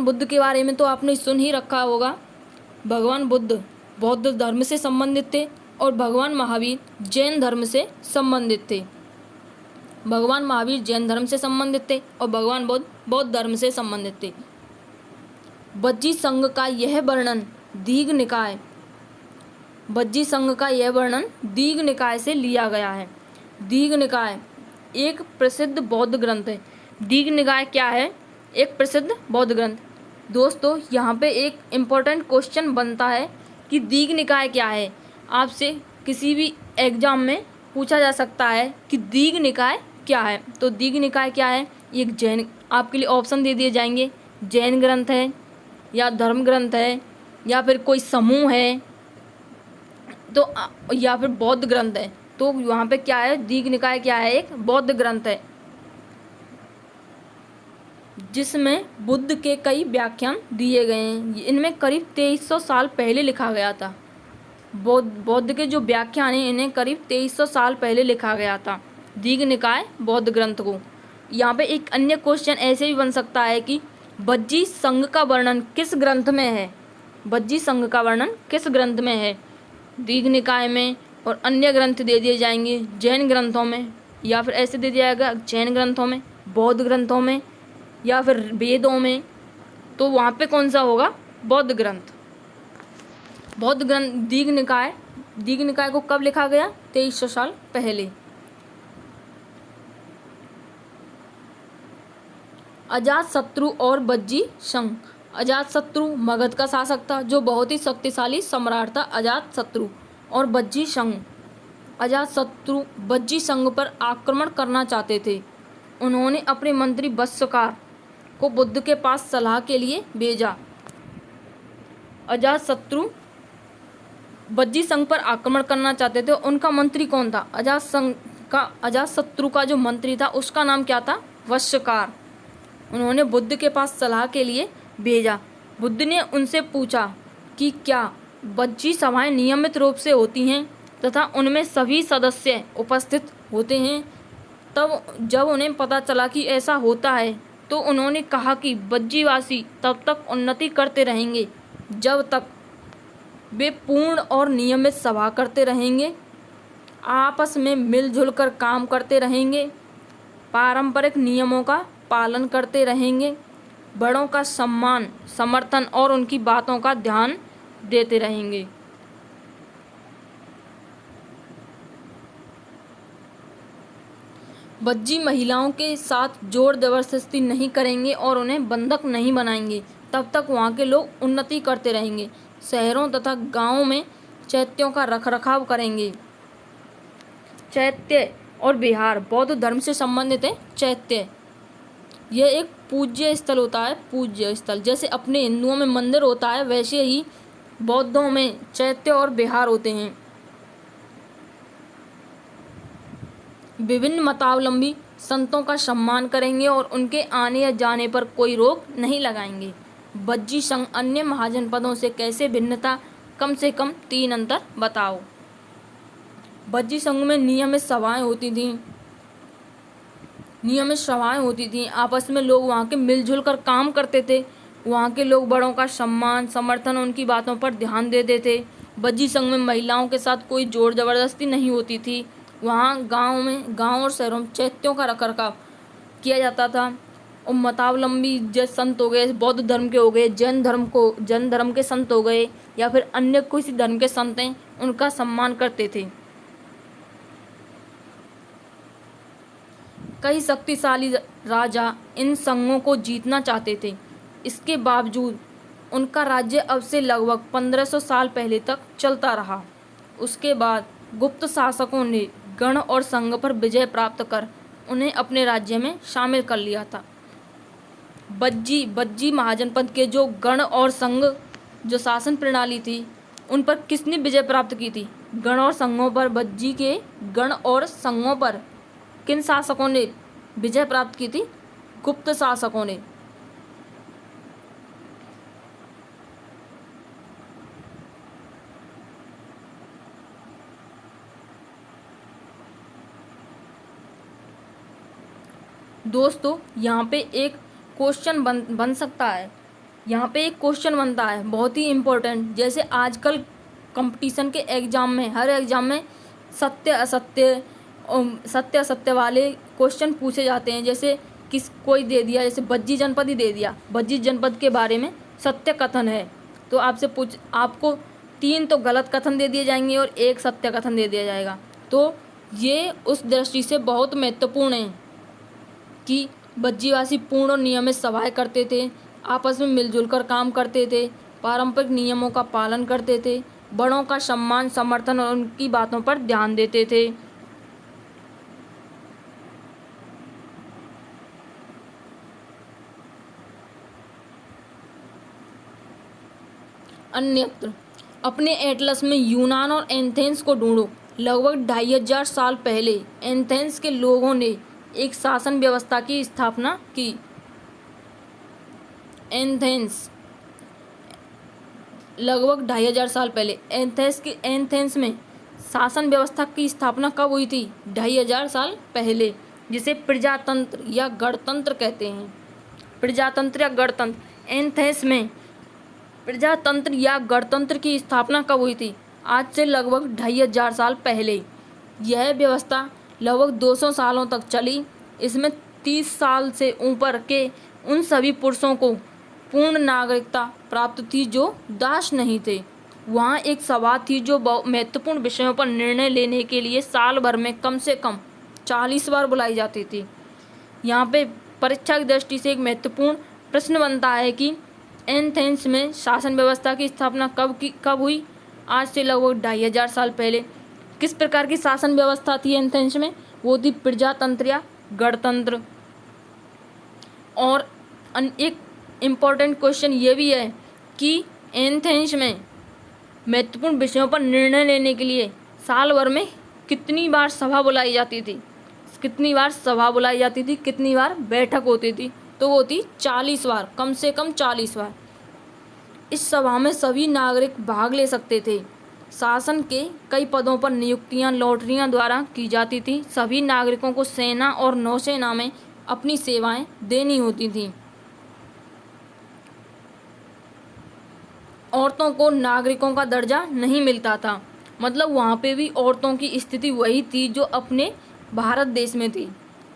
बुद्ध के बारे में तो आपने सुन ही रखा होगा। भगवान बुद्ध बौद्ध धर्म से संबंधित थे और भगवान महावीर जैन धर्म से संबंधित थे। भगवान महावीर जैन धर्म से संबंधित थे और भगवान बुद्ध बौद्ध धर्म से संबंधित थे। बज्जी संघ का यह वर्णन दीघ निकाय से लिया गया है। दीघ निकाय एक प्रसिद्ध बौद्ध ग्रंथ है। दीघ निकाय क्या है? एक प्रसिद्ध बौद्ध ग्रंथ। दोस्तों, यहाँ पे एक इम्पोर्टेंट क्वेश्चन बनता है कि दीघ निकाय क्या है। आपसे किसी भी एग्जाम में पूछा जा सकता है कि दीघ निकाय क्या है। तो दीघ निकाय क्या है? एक जैन, आपके लिए ऑप्शन दे दिए जाएंगे, जैन ग्रंथ है या धर्म ग्रंथ है या फिर कोई समूह है तो या फिर बौद्ध ग्रंथ है। तो वहाँ पे क्या है? दीघ निकाय क्या है? एक बौद्ध ग्रंथ है जिसमें बुद्ध के कई व्याख्यान दिए गए हैं। इनमें करीब 2300 साल पहले लिखा गया था। बौद्ध के जो व्याख्यान हैं इन्हें करीब 2300 साल पहले लिखा गया था, दीघ निकाय बौद्ध ग्रंथ को। यहाँ पे एक अन्य क्वेश्चन ऐसे भी बन सकता है कि बज्जी संघ का वर्णन किस ग्रंथ में है? बज्जी संघ का वर्णन किस ग्रंथ में है? दीघ निकाय में, और अन्य ग्रंथ दे दिए जाएंगे जैन ग्रंथों में, या फिर ऐसे दे दिया जाएगा जैन ग्रंथों में, बौद्ध ग्रंथों में, या फिर वेदों में। तो वहाँ पे कौन सा होगा? बौद्ध ग्रंथ। बौद्ध ग्रंथ दीघ निकाय को कब लिखा गया? 2300 साल पहले। अजातशत्रु और बज्जी संघ। अजातशत्रु मगध का शासक था जो बहुत ही शक्तिशाली सम्राट था। अजातशत्रु और बज्जी संघ। अजातशत्रु बज्जी संघ पर आक्रमण करना चाहते थे। उन्होंने अपने मंत्री वत्सकार को बुद्ध के पास सलाह के लिए भेजा। अजातशत्रु बज्जी संघ पर आक्रमण करना चाहते थे। उनका मंत्री कौन था? अजातशत्रु का जो मंत्री था उसका नाम क्या था? वत्सकार। उन्होंने बुद्ध के पास सलाह के लिए भेजा। बुद्ध ने उनसे पूछा कि क्या बज्जी सभाएं नियमित रूप से होती हैं तथा उनमें सभी सदस्य उपस्थित होते हैं? तब जब उन्हें पता चला कि ऐसा होता है तो उन्होंने कहा कि बज्जीवासी तब तक उन्नति करते रहेंगे जब तक वे पूर्ण और नियमित सभा करते रहेंगे, आपस में मिलजुल कर काम करते रहेंगे, पारंपरिक नियमों का पालन करते रहेंगे, बड़ों का सम्मान, समर्थन और उनकी बातों का ध्यान देते रहेंगे। बज्जी महिलाओं के साथ जोर जबरदस्ती नहीं करेंगे और उन्हें बंधक नहीं बनाएंगे। तब तक वहाँ के लोग उन्नति करते रहेंगे। शहरों तथा गांवों में चैत्यों का रखरखाव करेंगे। चैत्य और विहार बौद्ध धर्म से संबंधित है। चैत्य यह एक पूज्य स्थल होता है। पूज्य स्थल जैसे अपने हिंदुओं में मंदिर होता है वैसे ही बौद्धों में चैत्य और विहार होते हैं। विभिन्न मतावलंबी संतों का सम्मान करेंगे और उनके आने या जाने पर कोई रोक नहीं लगाएंगे। बज्जी संघ अन्य महाजनपदों से कैसे भिन्न था? कम से कम 3 अंतर बताओ। बज्जी संघ में नियमित सभाएं होती थी। आपस में लोग वहाँ के मिलजुल कर काम करते थे। वहाँ के लोग बड़ों का सम्मान, समर्थन, उनकी बातों पर ध्यान देते थे। बज्जी संघ में महिलाओं के साथ कोई जोर जबरदस्ती नहीं होती थी। वहाँ गांव और शहरों में चैत्यों का रखरखाव किया जाता था और मतावलंबी जैसे संत हो गए, बौद्ध धर्म के हो गए, जैन धर्म के संत हो गए, या फिर अन्य किसी धर्म के संत हैं, उनका सम्मान करते थे। कई शक्तिशाली राजा इन संघों को जीतना चाहते थे। इसके बावजूद उनका राज्य अब से लगभग 1500 साल पहले तक चलता रहा। उसके बाद गुप्त शासकों ने गण और संघ पर विजय प्राप्त कर उन्हें अपने राज्य में शामिल कर लिया था। बज्जी महाजनपद के जो गण और संघ जो शासन प्रणाली थी, उन पर किसने विजय प्राप्त की थी? गण और संघों पर, बज्जी के गण और संघों पर किन शासकों ने विजय प्राप्त की थी? गुप्त शासकों ने। दोस्तों, यहाँ पे एक क्वेश्चन बन सकता है, यहाँ पे एक क्वेश्चन बनता है बहुत ही इम्पोर्टेंट। जैसे आजकल कंपटीशन के एग्ज़ाम में, हर एग्ज़ाम में सत्य असत्य वाले क्वेश्चन पूछे जाते हैं। जैसे कोई दे दिया, जैसे बज्जी जनपद ही दे दिया, बज्जी जनपद के बारे में सत्य कथन है, तो आपको 3 तो गलत कथन दे दिए जाएंगे और 1 सत्य कथन दे दिया जाएगा। तो ये उस दृष्टि से बहुत महत्वपूर्ण है कि बज्जीवासी पूर्ण और नियमित सभाएं करते थे, आपस में मिलजुल कर काम करते थे, पारंपरिक नियमों का पालन करते थे, बड़ों का सम्मान, समर्थन और उनकी बातों पर ध्यान देते थे। अन्यत्र अपने एटलस में यूनान और एथेंस को ढूंढो। लगभग 2500 साल पहले एथेंस के लोगों ने एक शासन व्यवस्था की स्थापना की। एथेंस, लगभग 2500 साल पहले एथेंस में शासन व्यवस्था की स्थापना कब हुई थी? 2500 साल पहले, जिसे प्रजातंत्र या गणतंत्र कहते हैं। प्रजातंत्र या गणतंत्र। एथेंस में प्रजातंत्र या गणतंत्र की स्थापना कब हुई थी? आज से लगभग 2500 साल पहले। यह व्यवस्था लगभग 200 सालों तक चली। इसमें 30 साल से ऊपर के उन सभी पुरुषों को पूर्ण नागरिकता प्राप्त थी जो दास नहीं थे। वहाँ एक सभा थी जो महत्वपूर्ण विषयों पर निर्णय लेने के लिए साल भर में कम से कम 40 बार बुलाई जाती थी। यहाँ पे परीक्षा की दृष्टि से एक महत्वपूर्ण प्रश्न बनता है कि एथेंस में शासन व्यवस्था की स्थापना कब हुई? आज से लगभग 2500 साल पहले। किस प्रकार की शासन व्यवस्था थी एथेंस में? वो थी प्रजातंत्र या गणतंत्र। और एक इम्पॉर्टेंट क्वेश्चन ये भी है कि एथेंस में महत्वपूर्ण विषयों पर निर्णय लेने के लिए साल भर में कितनी बार सभा बुलाई जाती थी? कितनी बार सभा बुलाई जाती थी? कितनी बार बैठक होती थी? तो वो थी 40 बार, कम से कम 40 बार। इस सभा में सभी नागरिक भाग ले सकते थे। शासन के कई पदों पर नियुक्तियां लॉटरियां द्वारा की जाती थी। सभी नागरिकों को सेना और नौसेना में अपनी सेवाएं देनी होती थीं। औरतों को नागरिकों का दर्जा नहीं मिलता था। मतलब वहाँ पे भी औरतों की स्थिति वही थी जो अपने भारत देश में थी।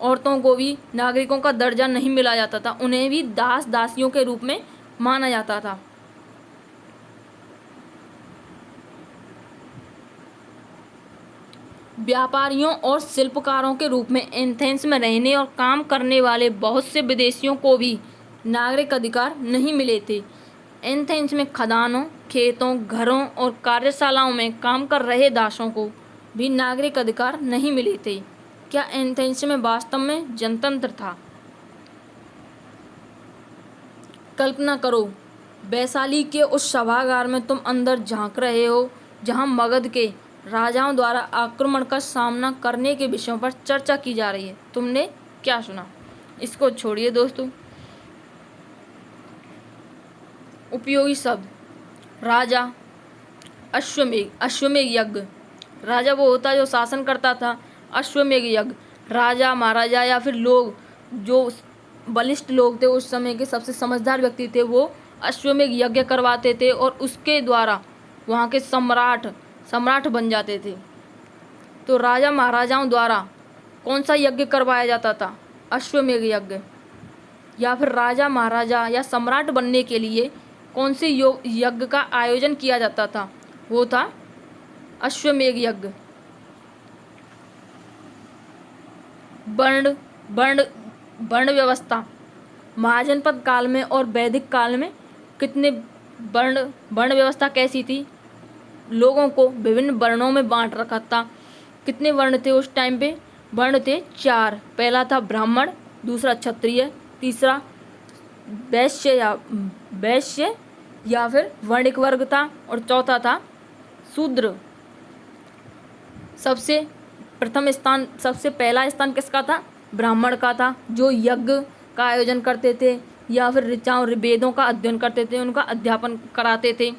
औरतों को भी नागरिकों का दर्जा नहीं मिला जाता था, उन्हें भी दासियों के रूप में माना जाता था। व्यापारियों और शिल्पकारों के रूप में एथेंस में रहने और काम करने वाले बहुत से विदेशियों को भी नागरिक अधिकार नहीं मिले थे। एथेंस में खदानों, खेतों, घरों और कार्यशालाओं में काम कर रहे दासों को भी नागरिक अधिकार नहीं मिले थे। क्या एथेंस में वास्तव में जनतंत्र था? कल्पना करो, वैशाली के उस सभागार में तुम अंदर झांक रहे हो जहां मगध के राजाओं द्वारा आक्रमण का सामना करने के विषयों पर चर्चा की जा रही है। तुमने क्या सुना? इसको छोड़िए दोस्तों। उपयोगी शब्द: राजा, अश्वमेध यज्ञ। राजा वो होता है जो शासन करता था। अश्वमेध यज्ञ, राजा, महाराजा या फिर लोग जो बलिष्ठ लोग थे, उस समय के सबसे समझदार व्यक्ति थे, वो अश्वमेध यज्ञ करवाते थे और उसके द्वारा वहाँ के सम्राट बन जाते थे। तो राजा महाराजाओं द्वारा कौन सा यज्ञ करवाया जाता था? अश्वमेध यज्ञ। या फिर राजा महाराजा या सम्राट बनने के लिए कौन से यज्ञ का आयोजन किया जाता था? वो था अश्वमेध यज्ञ। वर्ण वर्ण वर्ण व्यवस्था महाजनपद काल में और वैदिक काल में कितने वर्ण वर्ण व्यवस्था कैसी थी? लोगों को विभिन्न वर्णों में बांट रखा था। कितने वर्ण थे उस टाइम पे? वर्ण थे 4। पहला था ब्राह्मण, दूसरा क्षत्रिय, तीसरा वैश्य या फिर वर्णिक वर्ग था, और चौथा था शूद्र। सबसे पहला स्थान किसका था? ब्राह्मण का था, जो यज्ञ का आयोजन करते थे या फिर ऋचाओं वेदों का अध्ययन करते थे, उनका अध्यापन कराते थे।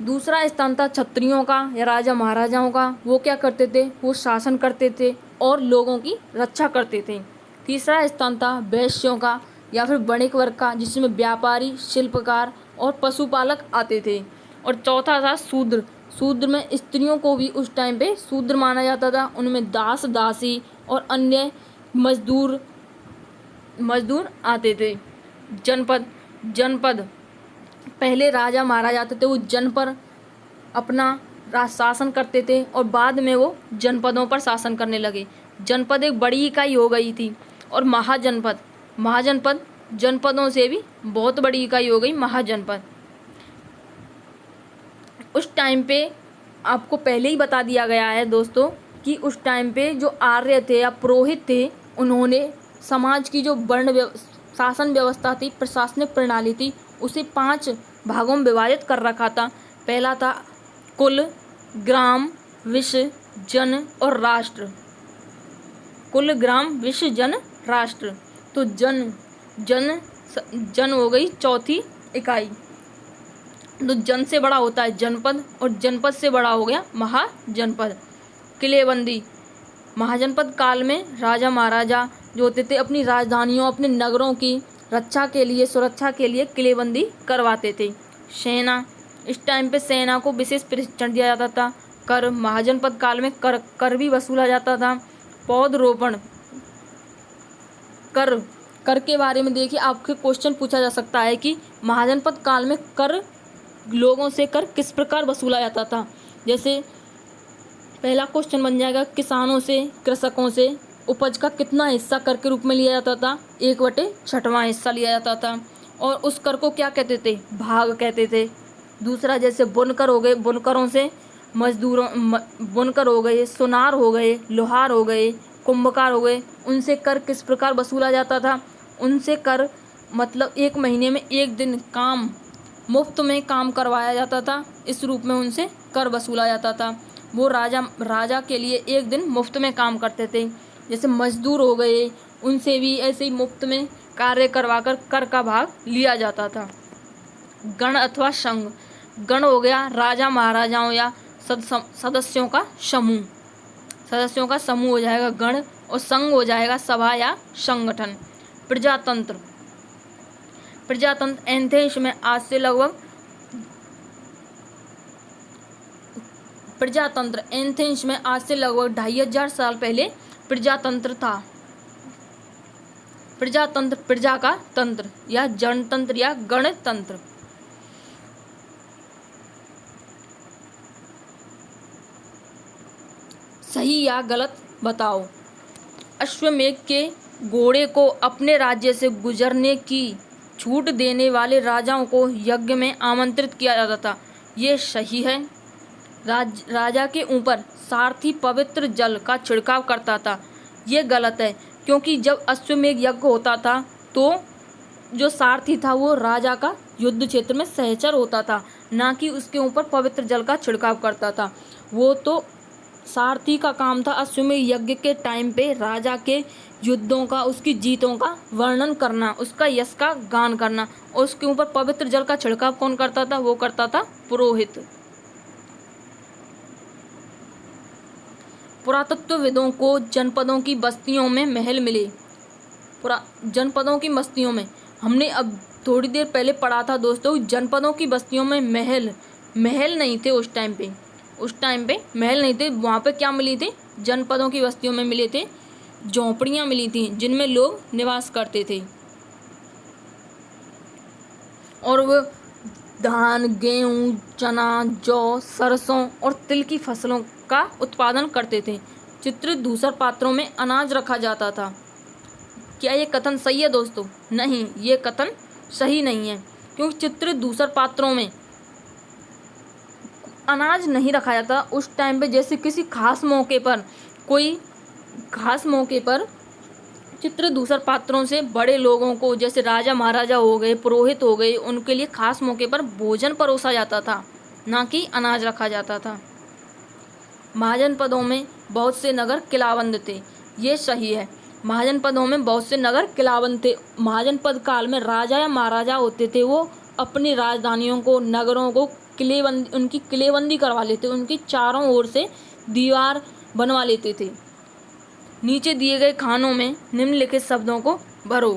दूसरा स्थान था क्षत्रियों का या राजा महाराजाओं का। वो क्या करते थे? वो शासन करते थे और लोगों की रक्षा करते थे। तीसरा स्थान था वैश्यों का या फिर वणिक वर्ग का, जिसमें व्यापारी, शिल्पकार और पशुपालक आते थे। और चौथा था शूद्र। शूद्र में स्त्रियों को भी उस टाइम पे शूद्र माना जाता था। उनमें दास, दासी और अन्य मजदूर आते थे। जनपद पहले राजा महाराजा थे, वो जनपद पर अपना शासन करते थे और बाद में वो जनपदों पर शासन करने लगे। जनपद एक बड़ी इकाई हो गई थी। और महाजनपद जनपदों से भी बहुत बड़ी इकाई हो गई, महाजनपद। उस टाइम पे आपको पहले ही बता दिया गया है दोस्तों कि उस टाइम पे जो आर्य थे या पुरोहित थे, उन्होंने समाज की जो शासन व्यवस्था थी, प्रशासनिक प्रणाली थी, उसे 5 भागों में विभाजित कर रखा था। पहला था कुल, ग्राम, विश्व, जन और राष्ट्र। कुल, ग्राम, विश्व, जन, राष्ट्र। तो जन हो गई चौथी इकाई। तो जन से बड़ा होता है जनपद और जनपद से बड़ा हो गया महाजनपद। किलेबंदी महाजनपद काल में राजा महाराजा जो होते थे अपनी राजधानियों, अपने नगरों की रक्षा के लिए, सुरक्षा के लिए किलेबंदी करवाते थे। सेना, इस टाइम पे सेना को विशेष प्रशिक्षण दिया जाता था। कर, महाजनपद काल में कर भी वसूला जाता था। पौधरोपण, कर के बारे में देखिए, आपके क्वेश्चन पूछा जा सकता है कि महाजनपद काल में लोगों से कर किस प्रकार वसूला जाता था। जैसे पहला क्वेश्चन बन जाएगा, किसानों से, कृषकों से उपज का कितना हिस्सा कर के रूप में लिया जाता था? 1/6वां हिस्सा लिया जाता था। और उस कर को क्या कहते थे? भाग कहते थे। दूसरा, जैसे बुनकर हो गए, बुनकरों से बुनकर हो गए, सुनार हो गए, लोहार हो गए, कुंभकार हो गए, उनसे कर किस प्रकार वसूला जाता था? उनसे कर मतलब 1 महीने में 1 दिन काम, मुफ्त में काम करवाया जाता था। इस रूप में उनसे कर वसूला जाता था। वो राजा के लिए 1 दिन मुफ्त में काम करते थे। जैसे मजदूर हो गए, उनसे भी ऐसे ही मुफ्त में कार्य करवाकर कर का भाग लिया जाता था। गण अथवा संघ, गण हो गया राजा महाराजाओं या सदस्यों का समूह हो जाएगा गण, और संघ हो जाएगा सभा या संगठन। प्रजातंत्र एथेंस में आज से लगभग 2500 साल पहले प्रजातंत्र था। प्रजातंत्र प्रजा का तंत्र या जनतंत्र या गणतंत्र। सही या गलत बताओ। अश्वमेध के घोड़े को अपने राज्य से गुजरने की छूट देने वाले राजाओं को यज्ञ में आमंत्रित किया जाता था। ये सही है। राजा के ऊपर सारथी पवित्र जल का छिड़काव करता था। ये गलत है, क्योंकि जब अश्वमेध यज्ञ होता था तो जो सारथी था वो राजा का युद्ध क्षेत्र में सहचर होता था, ना कि उसके ऊपर पवित्र जल का छिड़काव करता था। वो तो सारथी का काम था अश्वमेध यज्ञ के टाइम पे राजा के युद्धों का, उसकी जीतों का वर्णन करना, उसका यश का गान करना। और उसके ऊपर पवित्र जल का छिड़काव कौन करता था? वो करता था पुरोहित। पुरातत्वविदों को जनपदों की बस्तियों में महल मिले। जनपदों की बस्तियों में हमने अब थोड़ी देर पहले पढ़ा था दोस्तों, जनपदों की बस्तियों में महल नहीं थे। उस टाइम पे महल नहीं थे। वहाँ पे क्या मिली थी? जनपदों की बस्तियों में मिले थे झोंपड़ियाँ मिली थी, जिनमें लोग निवास करते थे। और वे धान, गेहूँ, चना, जौ, सरसों और तिल की फसलों का उत्पादन करते थे। चित्रित धूसर पात्रों में अनाज रखा जाता था। क्या ये कथन सही है दोस्तों? नहीं, ये कथन सही नहीं है, क्योंकि चित्रित धूसर पात्रों में अनाज नहीं रखा जाता उस टाइम पे। जैसे किसी खास मौके पर चित्र धूसर पात्रों से बड़े लोगों को, जैसे राजा महाराजा हो गए, पुरोहित हो गए, उनके लिए खास मौके पर भोजन परोसा जाता था, ना कि अनाज रखा जाता था। महाजनपदों में बहुत से नगर किलाबंद थे। ये सही है, महाजनपदों में बहुत से नगर किलाबंद थे। महाजनपद काल में राजा या महाराजा होते थे, वो अपनी राजधानियों को, नगरों को उनकी किलेबंदी करवा लेते, उनकी चारों ओर से दीवार बनवा लेते थे। नीचे दिए गए खानों में निम्नलिखित शब्दों को भरो।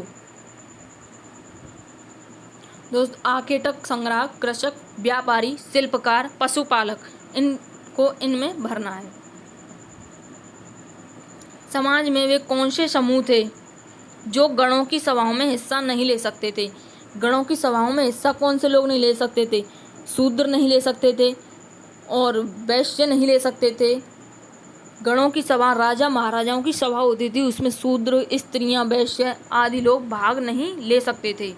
दोस्त, आखेटक, संग्राहक, कृषक, व्यापारी, शिल्पकार, पशुपालक, इनको इनमें भरना है। समाज में वे कौन से समूह थे जो गणों की सभाओं में हिस्सा नहीं ले सकते थे? गणों की सभाओं में हिस्सा कौन से लोग नहीं ले सकते थे? शूद्र नहीं ले सकते थे और वैश्य नहीं ले सकते थे। गणों की सभा राजा महाराजाओं की सभा होती थी, उसमें शूद्र, स्त्रियां, वैश्य आदि लोग भाग नहीं ले सकते थे।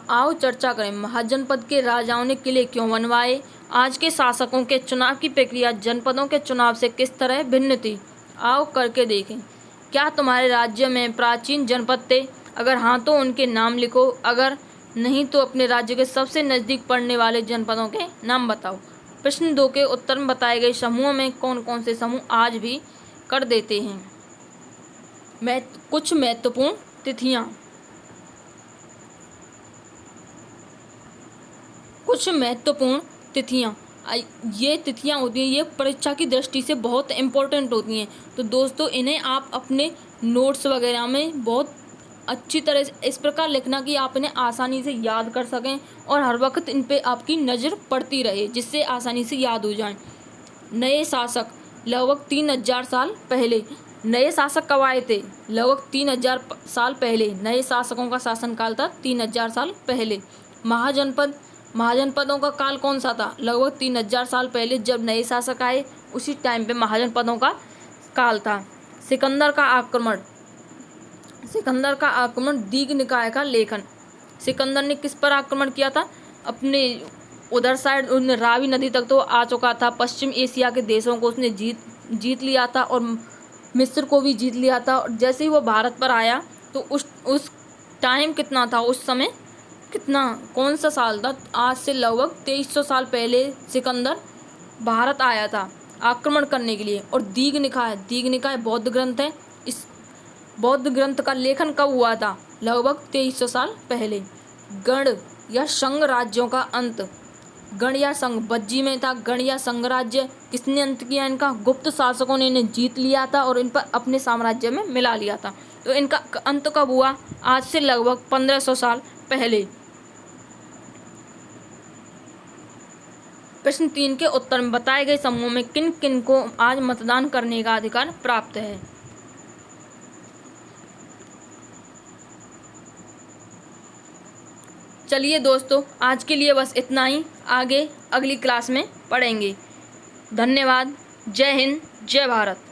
आओ चर्चा करें। महाजनपद के राजाओं ने किले क्यों बनवाए? आज के शासकों के चुनाव की प्रक्रिया जनपदों के चुनाव से किस तरह भिन्न थी? आओ करके देखें। क्या तुम्हारे राज्य में प्राचीन जनपद थे? अगर हाँ तो उनके नाम लिखो, अगर नहीं तो अपने राज्य के सबसे नज़दीक पड़ने वाले जनपदों के नाम बताओ। प्रश्न 2 के उत्तर में बताए गए समूहों में कौन कौन से समूह आज भी कर देते हैं? कुछ महत्वपूर्ण तिथियां। ये तिथियां होती हैं, ये परीक्षा की दृष्टि से बहुत इम्पोर्टेंट होती हैं। तो दोस्तों, इन्हें आप अपने नोट्स वगैरह में बहुत अच्छी तरह से इस प्रकार लिखना कि आप इन्हें आसानी से याद कर सकें और हर वक्त इन पे आपकी नज़र पड़ती रहे, जिससे आसानी से याद हो जाएं। नए शासक लगभग 3000 साल पहले। नए शासक कब आए थे? लगभग 3000 साल पहले। नए शासकों का शासनकाल था 3000 साल पहले। महाजनपदों का काल कौन सा था? लगभग 3000 साल पहले जब नए शासक आए, उसी टाइम पे महाजनपदों का काल था। सिकंदर का आक्रमण, दीघ निकाय का लेखन। सिकंदर ने किस पर आक्रमण किया था? अपने उधर साइड रावी नदी तक तो आ चुका था, पश्चिम एशिया के देशों को उसने जीत लिया था और मिस्र को भी जीत लिया था। और जैसे ही वो भारत पर आया तो उस टाइम कितना था, उस समय कितना, कौन सा साल था? आज से लगभग 2300 साल पहले सिकंदर भारत आया था आक्रमण करने के लिए। और दीघ निकाय बौद्ध ग्रंथ है। इस बौद्ध ग्रंथ का लेखन कब हुआ था? लगभग 2300 साल पहले। गण या संघ राज्यों का अंत। गण या संघ बज्जी में था। गण या संघ राज्य किसने अंत किया इनका? गुप्त शासकों ने इन्हें जीत लिया था और इन पर अपने साम्राज्य में मिला लिया था। तो इनका अंत कब हुआ? आज से लगभग 1500 साल पहले। प्रश्न 3 के उत्तर में बताए गए समूह में किन किन को आज मतदान करने का अधिकार प्राप्त है? चलिए दोस्तों, आज के लिए बस इतना ही। आगे अगली क्लास में पढ़ेंगे। धन्यवाद। जय हिंद, जय भारत।